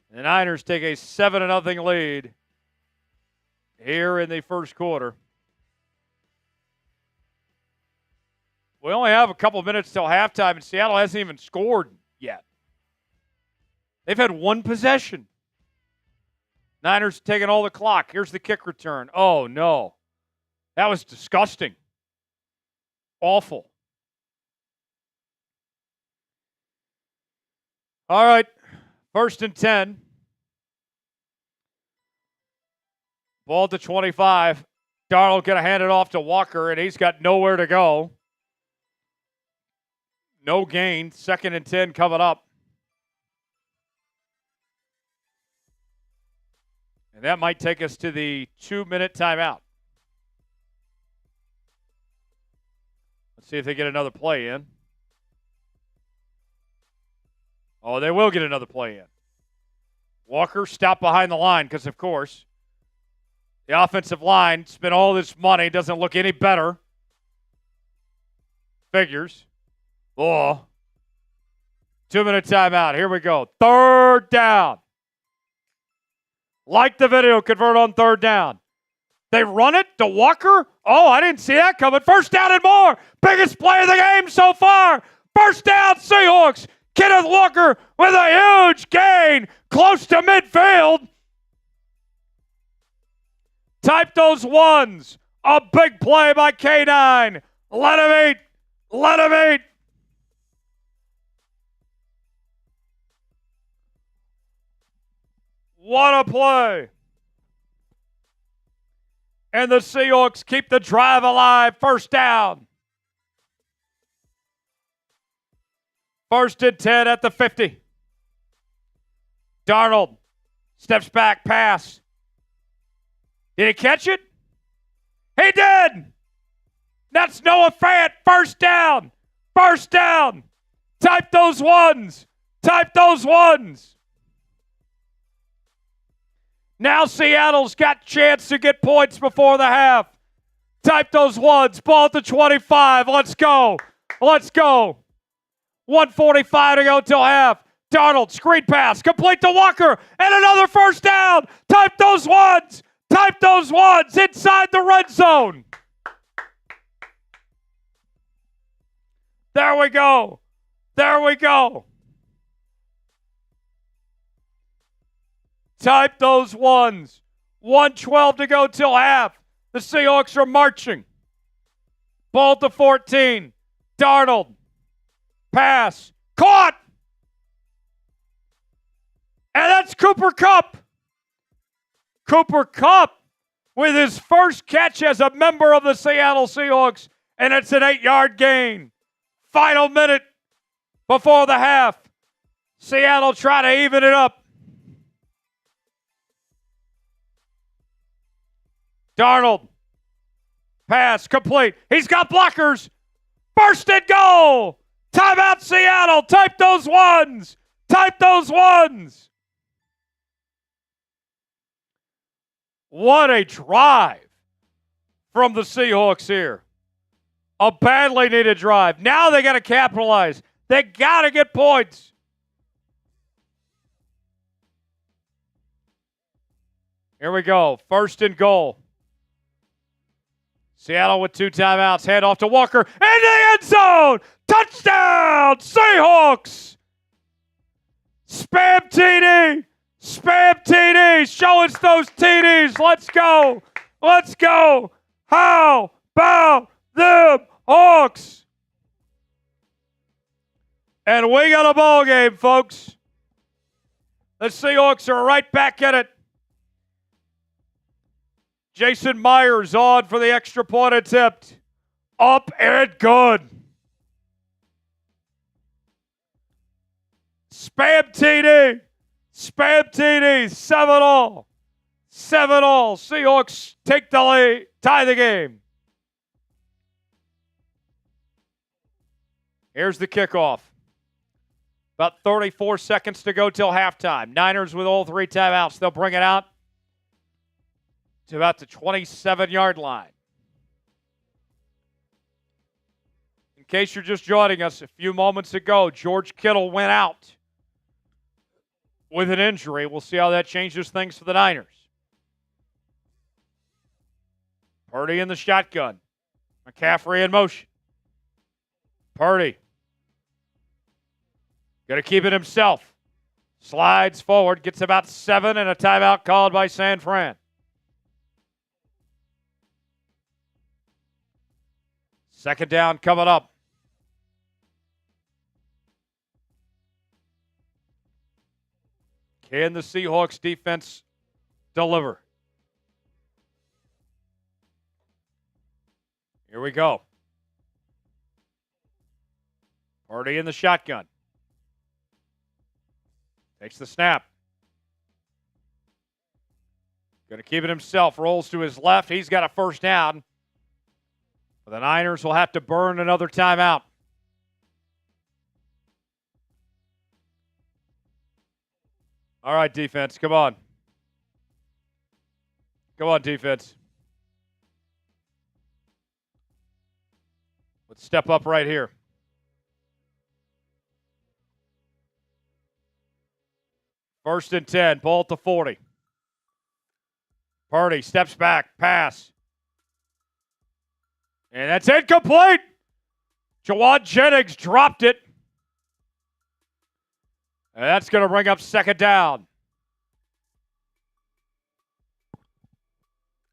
The Niners take a 7-0 lead here in the first quarter. We only have a couple minutes till halftime, and Seattle hasn't even scored yet. They've had one possession. Niners taking all the clock. Here's the kick return. Oh, no. That was disgusting. Awful. All right. 1st and 10. Ball to 25. Darnold going to hand it off to Walker, and he's got nowhere to go. No gain. 2nd and 10 coming up. And that might take us to the 2-minute timeout. Let's see if they get another play in. Oh, they will get another play in. Walker stopped behind the line because, of course, the offensive line spent all this money, doesn't look any better. Figures. Oh. 2-minute timeout. Here we go. 3rd down. Like the video, convert on 3rd down. They run it to Walker. Oh, I didn't see that coming. 1st down and more. Biggest play of the game so far. 1st down, Seahawks. Kenneth Walker with a huge gain close to midfield. Type those ones. A big play by K9. Let him eat. Let him eat. What a play. And the Seahawks keep the drive alive. 1st down. 1st and 10 at the 50. Darnold steps back, pass. Did he catch it? He did. That's Noah Fant. 1st down. 1st down. Type those ones. Type those ones. Now Seattle's got chance to get points before the half. Type those ones. Ball to 25. Let's go. Let's go. 1:45 to go till half. Darnold, screen pass, complete to Walker, and another 1st down. Type those ones. Type those ones inside the red zone. There we go. There we go. Type those ones. 1:12 to go till half. The Seahawks are marching. Ball to 14. Darnold. Pass. Caught. And that's Cooper Kupp. Cooper Kupp with his first catch as a member of the Seattle Seahawks. And it's an 8-yard gain. Final minute before the half. Seattle trying to even it up. Darnold. Pass complete. He's got blockers. First and goal. Timeout Seattle. Type those ones. Type those ones. What a drive from the Seahawks here. A badly needed drive. Now they got to capitalize. They got to get points. Here we go. First and goal. Seattle with 2 timeouts. Hand off to Walker. In the end zone. Touchdown, Seahawks. Spam TD. Spam TD. Show us those TDs. Let's go. Let's go. How about them Hawks? And we got a ball game, folks. The Seahawks are right back at it. Jason Myers on for the extra point attempt. Up and good. Spam TD. Spam TD. 7-all. 7-all. Seahawks take the lead. Tie the game. Here's the kickoff. About 34 seconds to go till halftime. Niners with all 3 timeouts. They'll bring it out to about the 27-yard line. In case you're just joining us, a few moments ago, George Kittle went out with an injury. We'll see how that changes things for the Niners. Purdy in the shotgun. McCaffrey in motion. Purdy. Got to keep it himself. Slides forward, gets about 7, and a timeout called by San Fran. Second down coming up. Can the Seahawks defense deliver? Here we go. Purdy in the shotgun. Takes the snap. Going to keep it himself. Rolls to his left. He's got a first down. The Niners will have to burn another timeout. All right, defense, come on. Come on, defense. Let's step up right here. First and 10, ball at the 40. Purdy steps back, pass. And that's incomplete. Jawan Jennings dropped it. And that's going to bring up second down.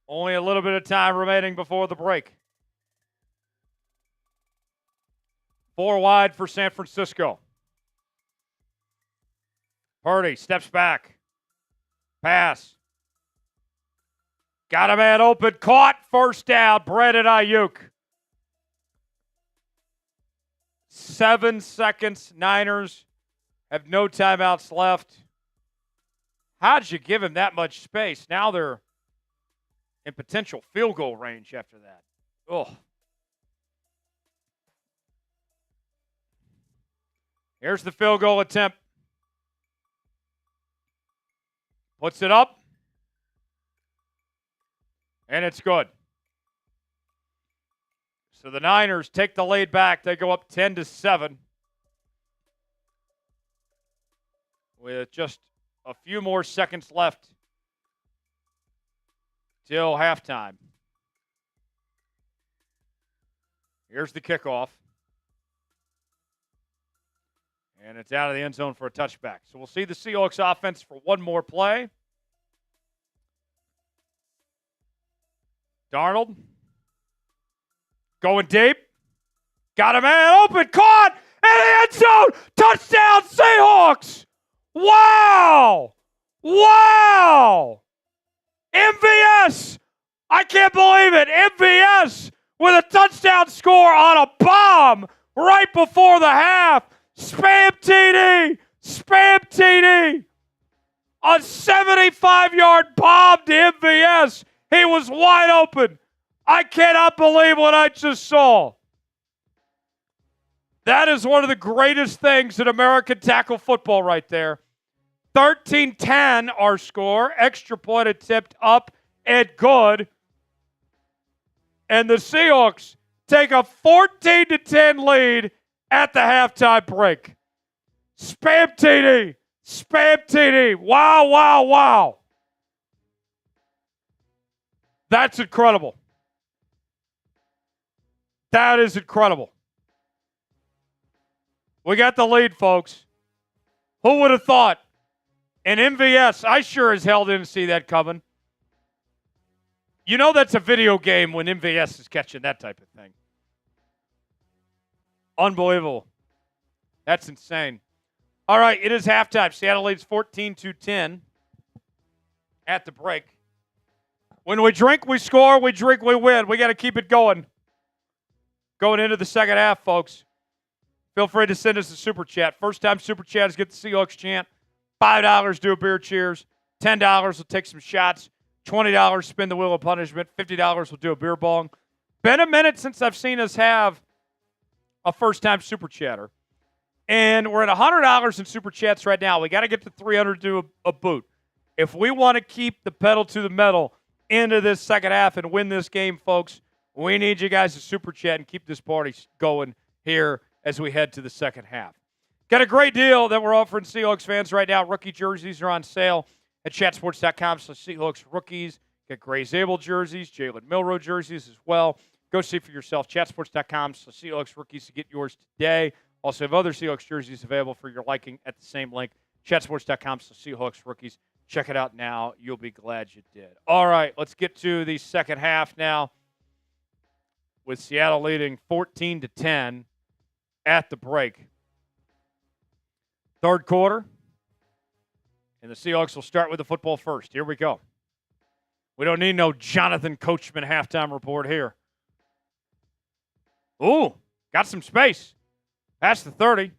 Only a little bit of time remaining before the break. 4 wide for San Francisco. Purdy steps back. Pass. Got a man open. Caught. First down. Brandon Aiyuk. 7 seconds. Niners have no timeouts left. How'd you give him that much space? Now they're in potential field goal range after that. Oh. Here's the field goal attempt. Puts it up. And it's good. So the Niners take the lead back. They go up 10-7. With just a few more seconds left till halftime. Here's the kickoff. And it's out of the end zone for a touchback. So we'll see the Seahawks offense for one more play. Darnold going deep. Got a man open, caught, in the end zone. Touchdown, Seahawks. Wow. Wow. MVS. I can't believe it. MVS with a touchdown score on a bomb right before the half. Spam TD. Spam TD. A 75-yard bomb to MVS. He was wide open. I cannot believe what I just saw. That is one of the greatest things in American tackle football right there. 13-10 our score. Extra point attempt up and good. And the Seahawks take a 14-10 lead at the halftime break. Spam TD. Spam TD. Wow, wow, wow. That's incredible. That is incredible. We got the lead, folks. Who would have thought? And MVS, I sure as hell didn't see that coming. You know that's a video game when MVS is catching that type of thing. Unbelievable. That's insane. All right, it is halftime. Seattle leads 14-10 at the break. When we drink, we score. We drink, we win. We got to keep it going. Going into the second half, folks. Feel free to send us a super chat. First time super chatters get the Seahawks chant. $5 do a beer cheers. $10 will take some shots. $20 spin the wheel of punishment. $50 will do a beer bong. Been a minute since I've seen us have a first time super chatter. And we're at $100 in super chats right now. We got to get to 300 to do a boot. If we want to keep the pedal to the metal into this second half and win this game, folks, we need you guys to super chat and keep this party going here as we head to the second half. Got a great deal that we're offering Seahawks fans right now. Rookie jerseys are on sale at chatsports.com/Seahawks rookies. Get Gray Zabel jerseys, Jalen Milroe jerseys as well. Go see for yourself. Chatsports.com/Seahawks rookies to get yours today. Also have other Seahawks jerseys available for your liking at the same link. Chatsports.com/Seahawks rookies. Check it out now. You'll be glad you did. All right, let's get to the second half now with Seattle leading 14-10 at the break. Third quarter, and the Seahawks will start with the football first. Here we go. We don't need no Jonathan Coachman halftime report here. Ooh, got some space. Past the 30,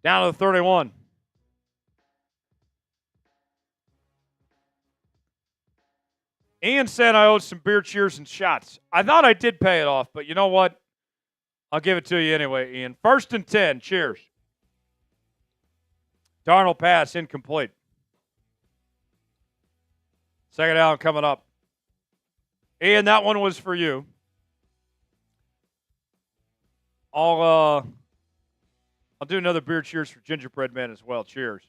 down to the 31. Ian said I owed some beer cheers and shots. I thought I did pay it off, but you know what? I'll give it to you anyway, Ian. 1st and 10. Cheers. Darnold pass, incomplete. Second down coming up. Ian, that one was for you. I'll do another beer cheers for Gingerbread Man as well. Cheers.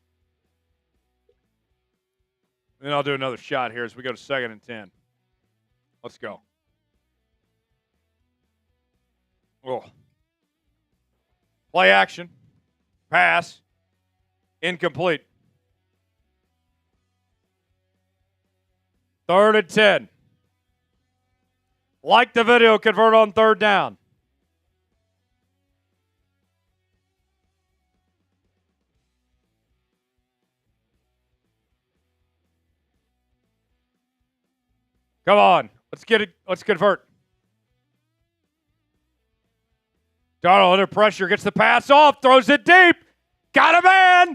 And then I'll do another shot here as we go to 2nd and 10. Let's go. Oh. Play action. Pass. Incomplete. 3rd and 10. Like the video, convert on 3rd down. Come on. Let's get it. Let's convert. Darnold under pressure. Gets the pass off. Throws it deep. Got a man.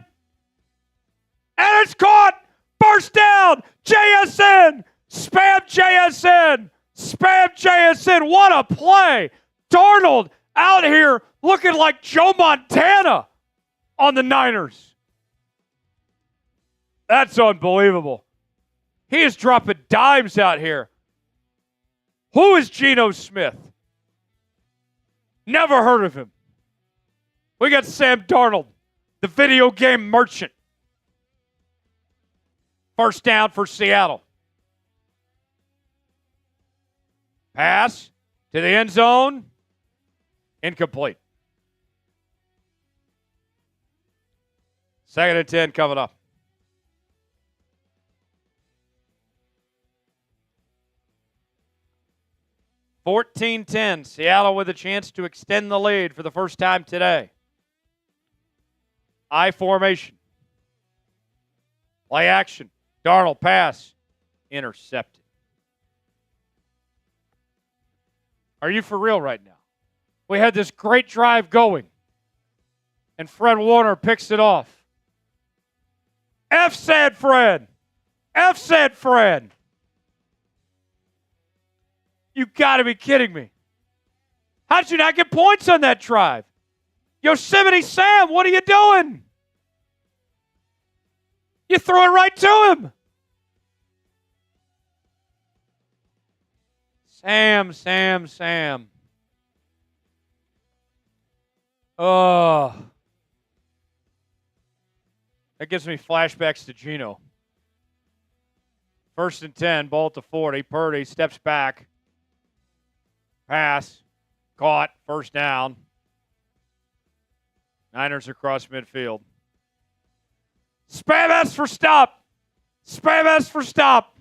And it's caught. First down. JSN. Spam JSN. Spam JSN. What a play. Darnold out here looking like Joe Montana on the Niners. That's unbelievable. He is dropping dimes out here. Who is Geno Smith? Never heard of him. We got Sam Darnold, the video game merchant. First down for Seattle. Pass to the end zone. Incomplete. 2nd and 10 coming up. 14-10. Seattle with a chance to extend the lead for the first time today. I formation. Play action. Darnold pass. Intercepted. Are you for real right now? We had this great drive going, and Fred Warner picks it off. F said Fred. F said Fred. You got to be kidding me. How did you not get points on that drive? Yosemite Sam, what are you doing? You threw it right to him. Sam. Oh. That gives me flashbacks to Geno. 1st and 10, ball at the 40. Purdy steps back. Pass. Caught. First down. Niners across midfield. Spam S for stop. Spam S for stop.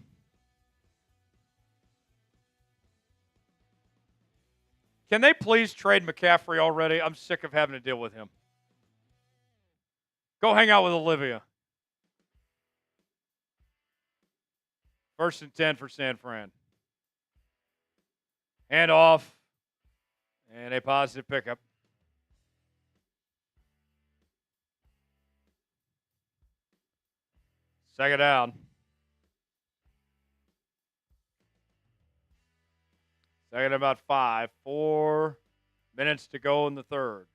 Can they please trade McCaffrey already? I'm sick of having to deal with him. Go hang out with Olivia. 1st and 10 for San Fran. Hand off. And a positive pickup. Second down. Second about 5. 4 minutes to go in the third.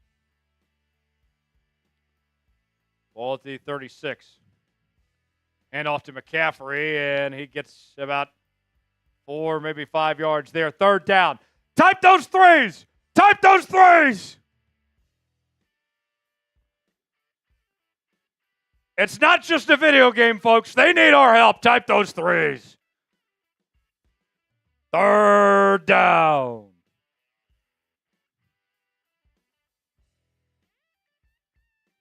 Ball at the 36. Hand off to McCaffrey, and he gets about 4, maybe 5 yards there. Third down. Type those threes! Type those threes! It's not just a video game, folks. They need our help. Type those threes. Third down.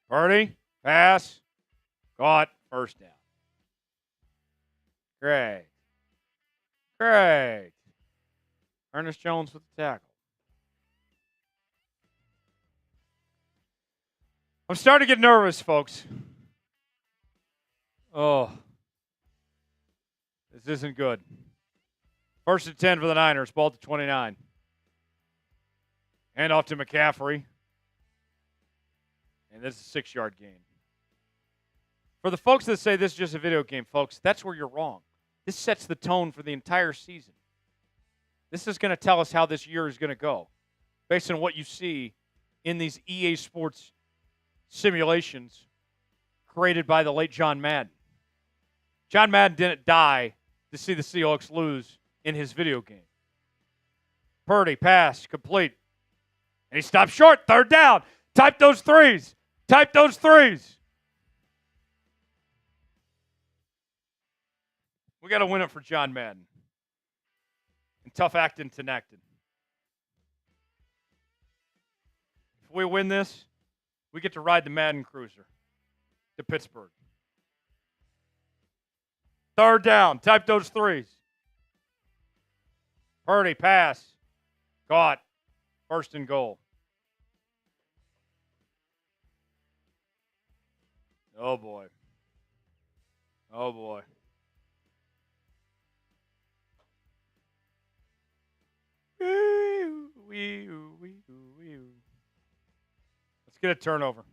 Purdy, pass, caught, first down. Great. Ernest Jones with the tackle. I'm starting to get nervous, folks. Oh, this isn't good. 1st and 10 for the Niners, ball to 29. Hand off to McCaffrey. And this is a 6-yard gain. For the folks that say this is just a video game, folks, that's where you're wrong. This sets the tone for the entire season. This is going to tell us how this year is going to go based on what you see in these EA Sports simulations created by the late John Madden. John Madden didn't die to see the Seahawks lose in his video game. Purdy, pass, complete. And he stopped short. Third down. Type those threes. Type those threes. We got to win it for John Madden. And tough acting to Acton. If we win this, we get to ride the Madden Cruiser to Pittsburgh. Third down. Type those threes. Purdy, pass. Caught. 1st and goal. Oh, boy. Oh, boy. Let's get a turnover.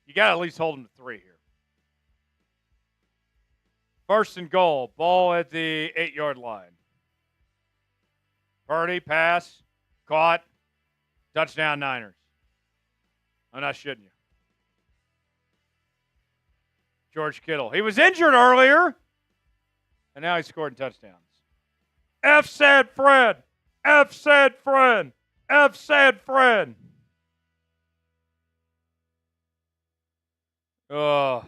You got to at least hold them to 3 here. 1st and goal. Ball at the 8-yard line. Purdy, pass, caught, touchdown Niners. I'm not shitting you. George Kittle. He was injured earlier, and now he's scoring touchdowns. F said Fred. F said Fred. F said Fred. Oh.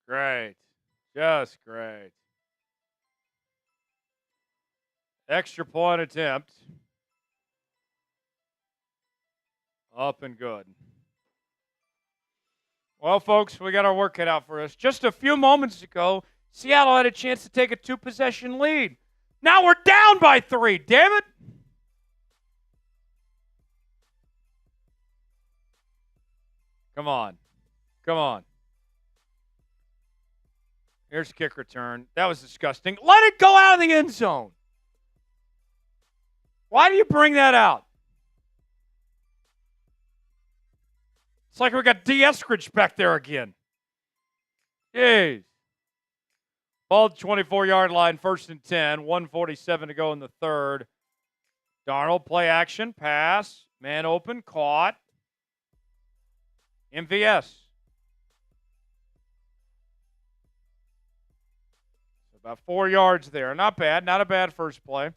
Great. Just great. Extra point attempt. Up and good. Well, folks, we got our work cut out for us. Just a few moments ago, Seattle had a chance to take a 2-possession lead. Now we're down by 3. Damn it. Come on. Come on. Here's kick return. That was disgusting. Let it go out of the end zone. Why do you bring that out? It's like we got D. Eskridge back there again. Jeez. Ball at the 24-yard line, 1st and 10. 1:47 to go in the third. Darnold, play action, pass. Man open, caught. MVS. About 4 yards there. Not bad. Not a bad first play.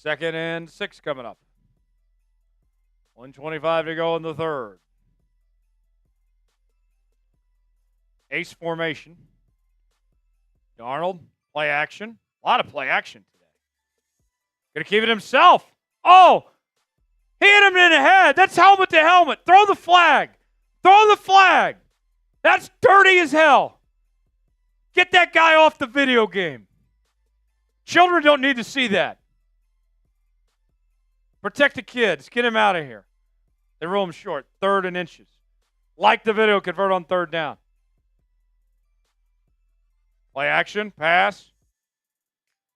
2nd and 6 coming up. 1:25 to go in the third. Ace formation. Darnold, play action. A lot of play action today. Going to keep it himself. Oh! He hit him in the head. That's helmet to helmet. Throw the flag. Throw the flag. That's dirty as hell. Get that guy off the video game. Children don't need to see that. Protect the kids. Get him out of here. They rule him short. 3rd and inches. Like the video, convert on 3rd down. Play action, pass.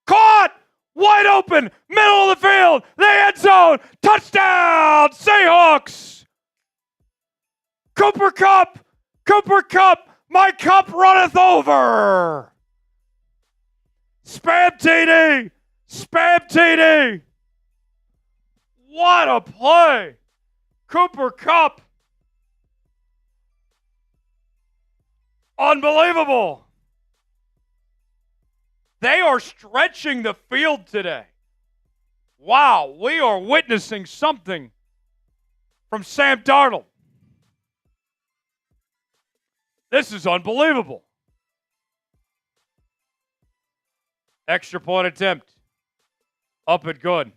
Caught! Wide open, middle of the field, the end zone, touchdown, Seahawks! Cooper Kupp, my cup runneth over. Spam TD. What a play. Cooper Kupp. Unbelievable. They are stretching the field today. Wow, we are witnessing something from Sam Darnold. This is unbelievable. Extra point attempt. Up and good.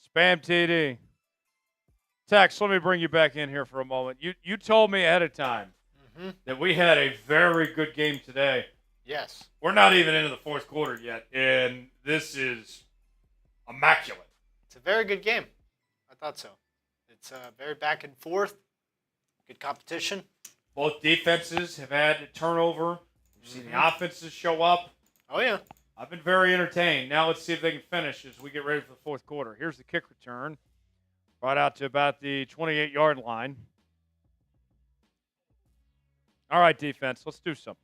Spam TD. Tex, let me bring you back in here for a moment. You told me ahead of time that we had a very good game today. Yes. We're not even into the 4th quarter yet, and this is immaculate. It's a very good game. I thought so. It's very back and forth. Good competition. Both defenses have had a turnover. We've seen the offenses show up. Oh, yeah. I've been very entertained. Now let's see if they can finish as we get ready for the 4th quarter. Here's the kick return. Right out to about the 28-yard line. All right, defense, let's do something.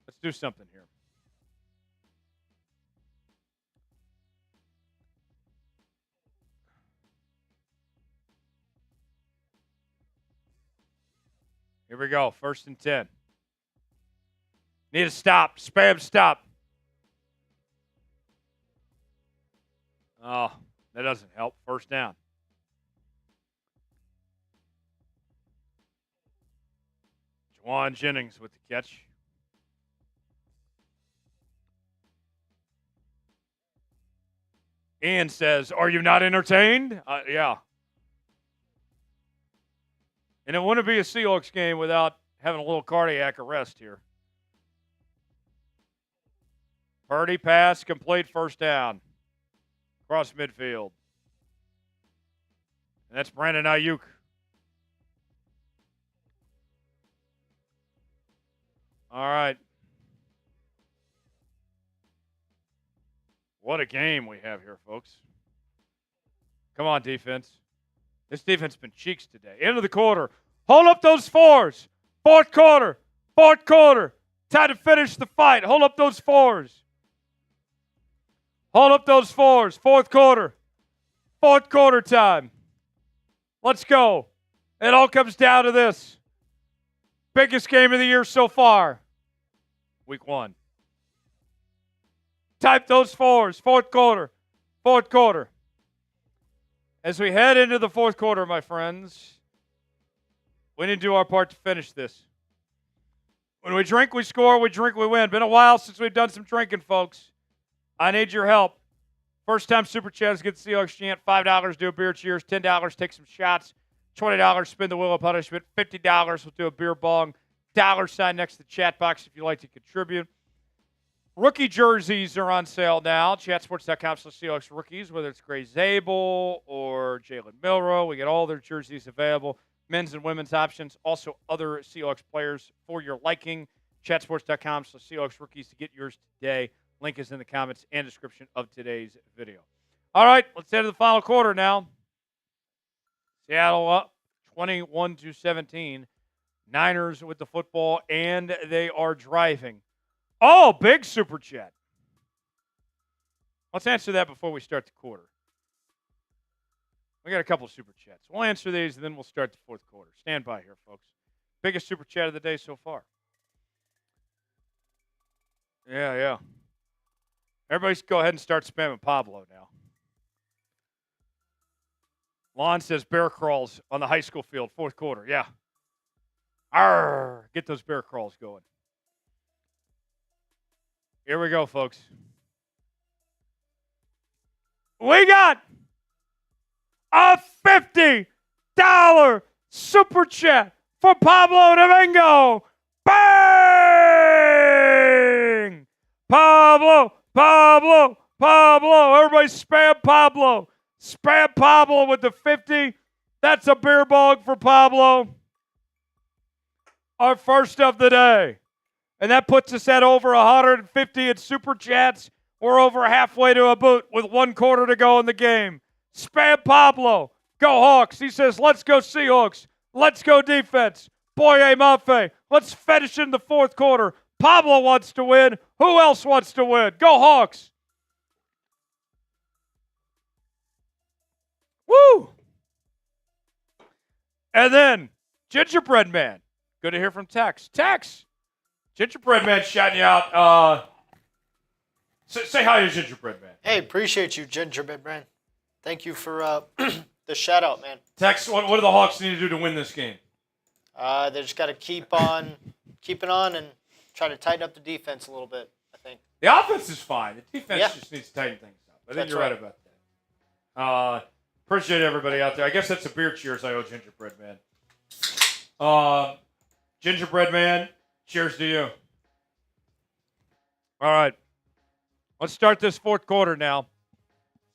Let's do something here. Here we go, 1st and 10. Need a stop, spam stop. Oh, that doesn't help. 1st down. Juwan Jennings with the catch. Ian says, are you not entertained? Yeah. And it wouldn't be a Seahawks game without having a little cardiac arrest here. Purdy pass, complete, 1st down. Across midfield. And that's Brandon Aiyuk. All right. What a game we have here, folks. Come on, defense. This defense has been cheeks today. End of the quarter. Hold up those 4s. 4th quarter. 4th quarter. Time to finish the fight. Hold up those 4s. Hold up those 4s. 4th quarter. 4th quarter time. Let's go. It all comes down to this. Biggest game of the year so far. Week 1. Type those 4s. 4th quarter. 4th quarter. As we head into the 4th quarter, my friends, we need to do our part to finish this. When we drink, we score. We drink, we win. Been a while since we've done some drinking, folks. I need your help. First time Super Chatters get the Seahawks chant. $5 do a beer cheers. $10 take some shots. $20 spin the wheel of punishment. $50 we'll do a beer bong. $sign next to the chat box if you'd like to contribute. Rookie jerseys are on sale now. Chatsports.com/Seahawks rookies, whether it's Gray Zabel or Jalen Milroe. We get all their jerseys available. Men's and women's options. Also other Seahawks players for your liking. Chatsports.com/Seahawks rookies to get yours today. Link is in the comments and description of today's video. All right, let's head to the final quarter now. Seattle up 21-17. Niners with the football, and they are driving. Oh, big super chat. Let's answer that before we start the quarter. We got a couple of super chats. We'll answer these, and then we'll start the fourth quarter. Stand by here, folks. Biggest super chat of the day so far. Yeah. Everybody go ahead and start spamming Pablo now. Lon says bear crawls on the high school field, fourth quarter. Yeah. Arr, get those bear crawls going. Here we go, folks. We got a $50 super chat for Pablo Domingo. Bang! Pablo. Everybody spam Pablo. Spam Pablo with the 50. That's a beer bong for Pablo. Our first of the day. And that puts us at over 150 in super chats. We're over halfway to a boot with 1 quarter to go in the game. Spam Pablo. Go Hawks. He says, let's go Seahawks. Let's go defense. Boye Mafe. Let's finish in the fourth quarter. Pablo wants to win. Who else wants to win? Go Hawks. Woo! And then, Gingerbread Man. Good to hear from Tex. Tex! Gingerbread Man shouting you out. Say hi to Gingerbread Man. Hey, appreciate you, Gingerbread Man. Thank you for the shout out, man. Tex, what do the Hawks need to do to win this game? They just got to keep on keeping on and try to tighten up the defense a little bit, I think. The offense is fine. The defense just needs to tighten things up. I think you're right about that. Appreciate everybody out there. I guess that's a beer cheers I owe Gingerbread Man. Gingerbread Man, cheers to you. All right. Let's start this fourth quarter now.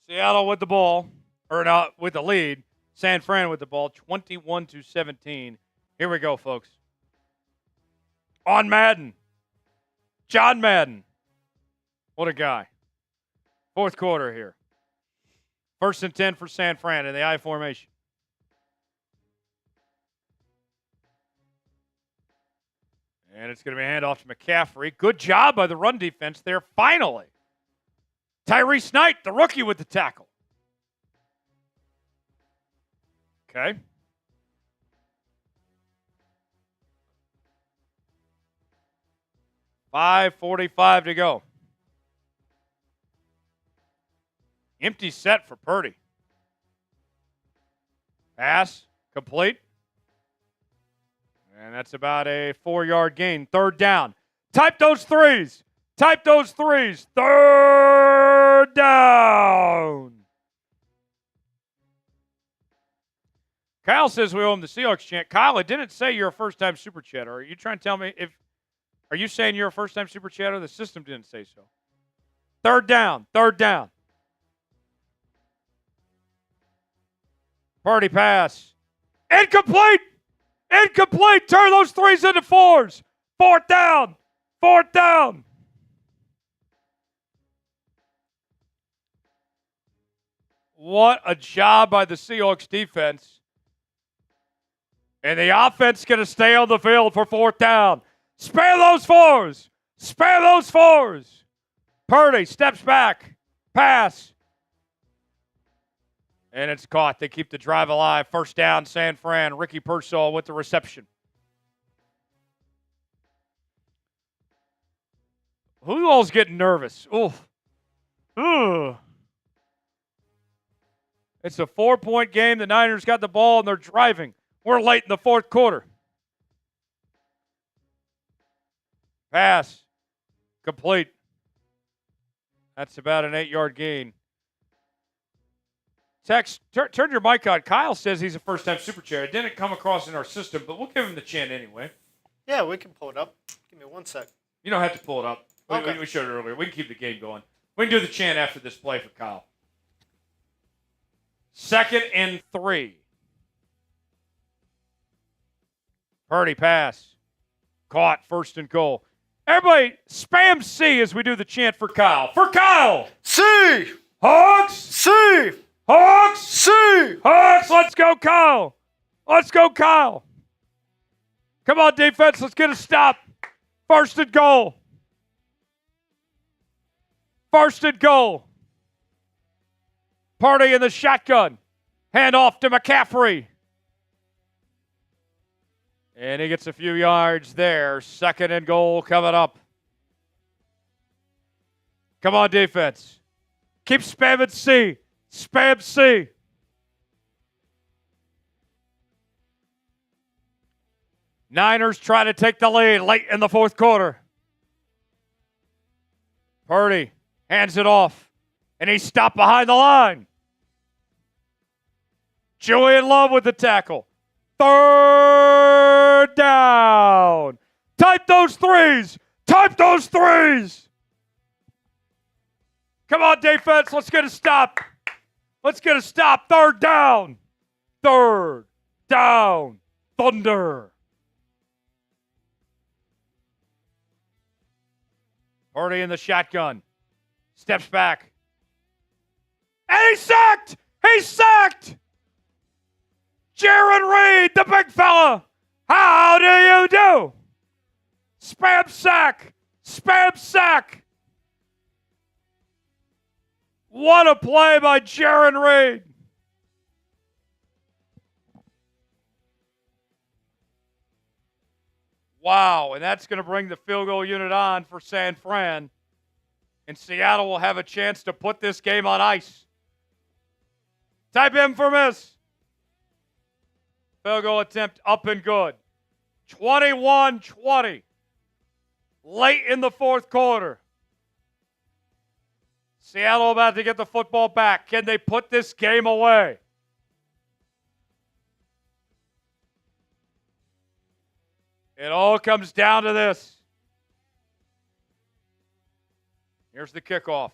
Seattle with the ball, or not with the lead. San Fran with the ball, 21-17. Here we go, folks. On Madden. John Madden. What a guy. Fourth quarter here. 1st and 10 for San Fran in the I formation. And it's going to be a handoff to McCaffrey. Good job by the run defense there, finally. Tyrese Knight, the rookie, with the tackle. Okay. $5:45 to go. Empty set for Purdy. Pass complete. And that's about a 4-yard gain. 3rd down. Type those threes. Type those threes. 3rd down. Kyle says we owe him the Seahawks chant. Kyle, I didn't say you're a first-time super chatter. Are you trying to tell me are you saying you're a first-time super chatter? The system didn't say so. 3rd down. 3rd down. Purdy pass. Incomplete. Incomplete. Turn those threes into 4s. 4th down. 4th down. What a job by the Seahawks defense. And the offense going to stay on the field for 4th down. Spare those 4s. Spare those 4s. Purdy steps back. Pass. And it's caught. They keep the drive alive. 1st down, San Fran. Ricky Pearsall with the reception. Who all's getting nervous? Oof. Ugh. It's a 4-point game. The Niners got the ball, and they're driving. We're late in the 4th quarter. Pass. Complete. That's about an 8-yard gain. Text, turn your mic on. Kyle says he's a first-time super chat. It didn't come across in our system, but we'll give him the chant anyway. Yeah, we can pull it up. Give me 1 sec. You don't have to pull it up. Okay. We showed it earlier. We can keep the game going. We can do the chant after this play for Kyle. 2nd and 3. Purdy pass. Caught. 1st and goal. Everybody, spam C as we do the chant for Kyle. For Kyle! C! Hawks! C! Hawks! C! Hawks! Let's go, Kyle! Let's go, Kyle! Come on, defense. Let's get a stop. 1st and goal. 1st and goal. Purdy in the shotgun. Hand off to McCaffrey. And he gets a few yards there. 2nd and goal coming up. Come on, defense. Keep spamming C. Spam C. Niners trying to take the lead late in the 4th quarter. Purdy hands it off, and he's stopped behind the line. Julian Love with the tackle. 3rd down. Type those threes. Type those threes. Come on, defense. Let's get a stop. Let's get a stop. 3rd down. 3rd down. Thunder. Purdy in the shotgun. Steps back. And he's sacked! He's sacked! Jaron Reed, the big fella. How do you do? Spam sack. Spam sack. What a play by Jaron Reed. Wow, and that's going to bring the field goal unit on for San Fran. And Seattle will have a chance to put this game on ice. Type in for miss. Field goal attempt up and good. 21-20. Late in the 4th quarter. Seattle about to get the football back. Can they put this game away? It all comes down to this. Here's the kickoff.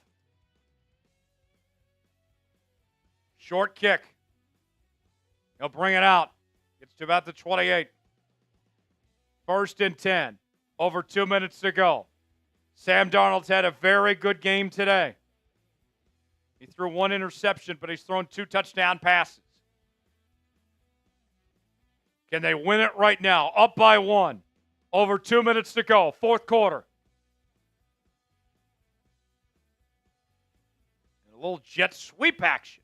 Short kick. He'll bring it out. Gets to about the 28. 1st and 10. Over 2 minutes to go. Sam Darnold's had a very good game today. He threw 1 interception, but he's thrown 2 touchdown passes. Can they win it right now? Up by 1. Over 2 minutes to go. 4th quarter. And a little jet sweep action.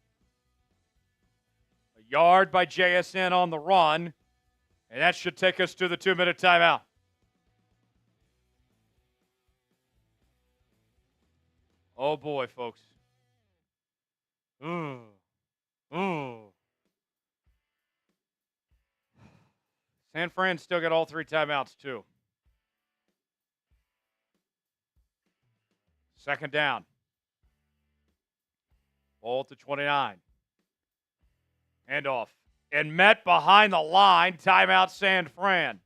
A yard by JSN on the run. And that should take us to the 2-minute timeout. Oh, boy, folks. San Fran still got all 3 timeouts, too. 2nd down. Ball at the 29. Handoff. And met behind the line. Timeout, San Fran.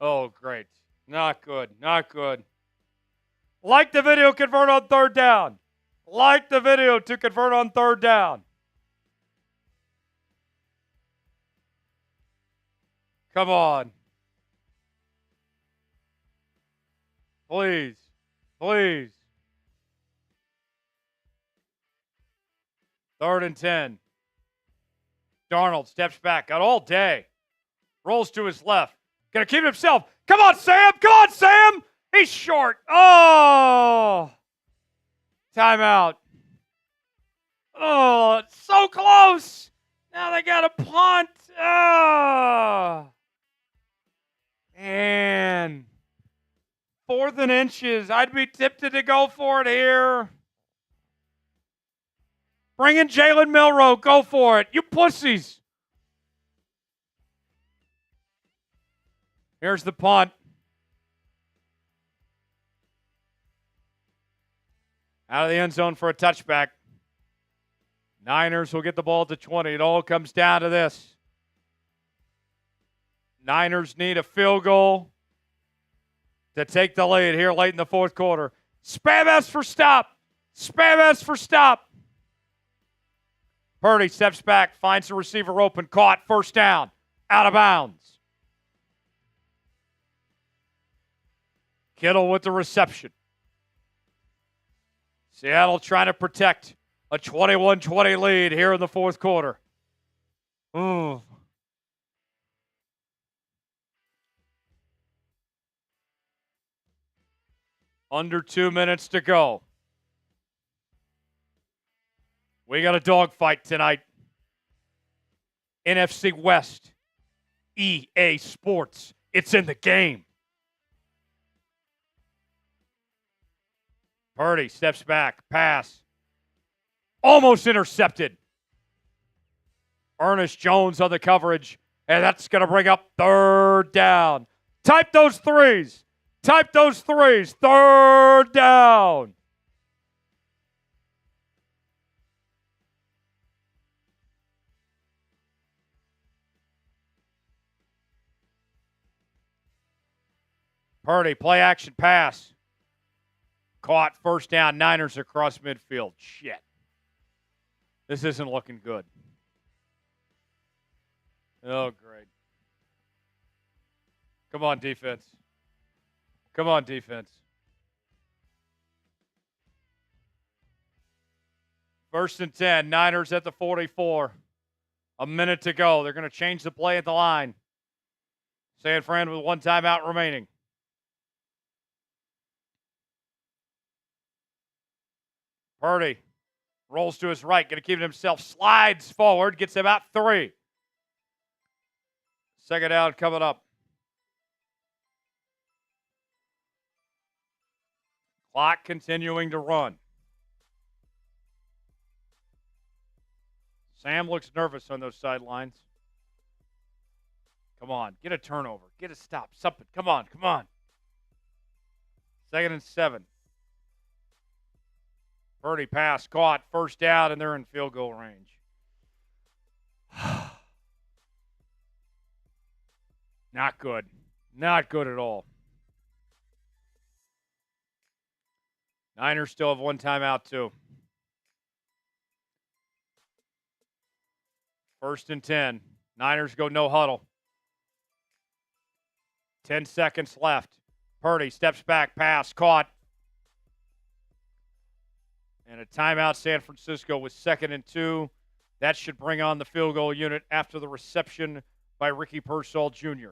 Oh, great. Not good. Not good. Like the video, convert on 3rd down. Like the video to convert on 3rd down. Come on. Please. Please. 3rd and 10. Darnold steps back. Got all day. Rolls to his left. Gonna keep it himself. Come on, Sam. Come on, Sam. He's short. Oh. Timeout. Oh, it's so close. Now they got a punt. Oh. And 4th and inches. I'd be tempted to go for it here. Bring in Jalen Milroe. Go for it. You pussies. Here's the punt. Out of the end zone for a touchback. Niners will get the ball to 20. It all comes down to this. Niners need a field goal to take the lead here late in the fourth quarter. Spam S for stop. Spam S for stop. Purdy steps back, finds the receiver open, caught, first down, out of bounds. Kittle with the reception. Seattle trying to protect a 21-20 lead here in the fourth quarter. Ooh. Under 2 minutes to go. We got a dogfight tonight. NFC West. EA Sports. It's in the game. Purdy steps back. Pass. Almost intercepted. Ernest Jones on the coverage. And that's going to bring up third down. Type those threes. Type those threes. Third down. Purdy, play action pass. Caught, first down, Niners across midfield. Shit. This isn't looking good. Oh, great. Come on, defense. Come on, defense. First and 10, Niners at the 44. A minute to go. They're going to change the play at the line. San Fran with one timeout remaining. Purdy rolls to his right, going to keep it himself, slides forward, gets about 3. Second down coming up. Clock continuing to run. Sam looks nervous on those sidelines. Come on, get a turnover, get a stop, something. Come on, come on. 2nd and 7. Purdy pass, caught, first down, and they're in field goal range. Not good. Not good at all. Niners still have one timeout, too. 1st and 10. Niners go no huddle. 10 seconds left. Purdy steps back, pass, caught. And a timeout, San Francisco with 2nd and 2. That should bring on the field goal unit after the reception by Ricky Pearsall Jr.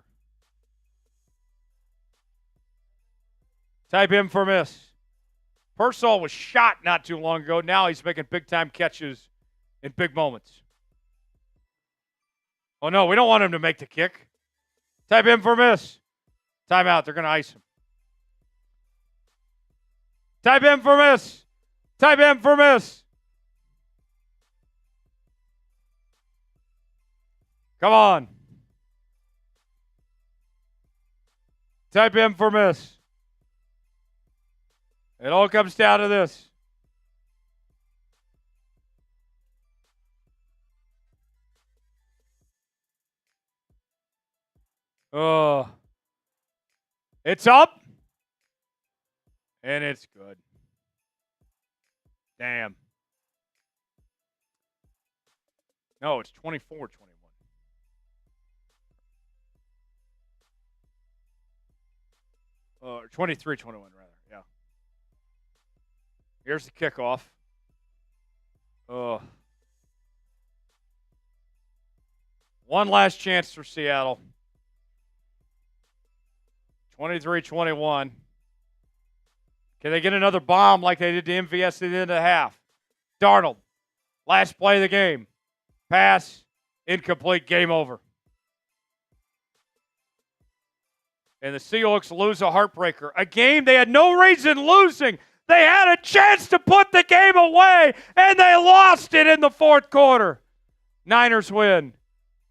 Type in for miss. Pearsall was shot not too long ago. Now he's making big-time catches in big moments. Oh, no, we don't want him to make the kick. Type in for miss. Timeout. They're going to ice him. Type in for miss. Type in for miss. Come on. Type in for miss. It all comes down to this. Oh. It's up. And it's good. Damn. No, it's 24-21. 23-21, rather. Yeah. Here's the kickoff. One last chance for Seattle. 23-21. Can they get another bomb like they did to MVS at the end of the half? Darnold, last play of the game. Pass, incomplete, game over. And the Seahawks lose a heartbreaker. A game they had no reason losing. They had a chance to put the game away, and they lost it in the fourth quarter. Niners win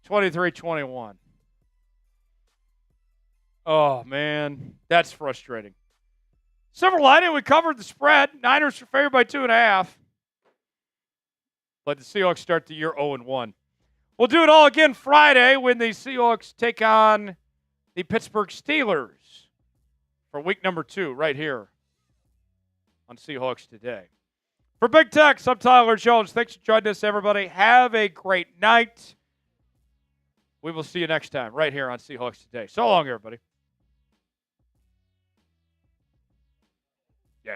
23-21. Oh, man, that's frustrating. Silver lining, we covered the spread. Niners are favored by 2.5. But the Seahawks start the year 0-1. We'll do it all again Friday when the Seahawks take on the Pittsburgh Steelers for week number 2 right here on Seahawks Today. For Big Tex, I'm Tyler Jones. Thanks for joining us, everybody. Have a great night. We will see you next time right here on Seahawks Today. So long, everybody. Yeah.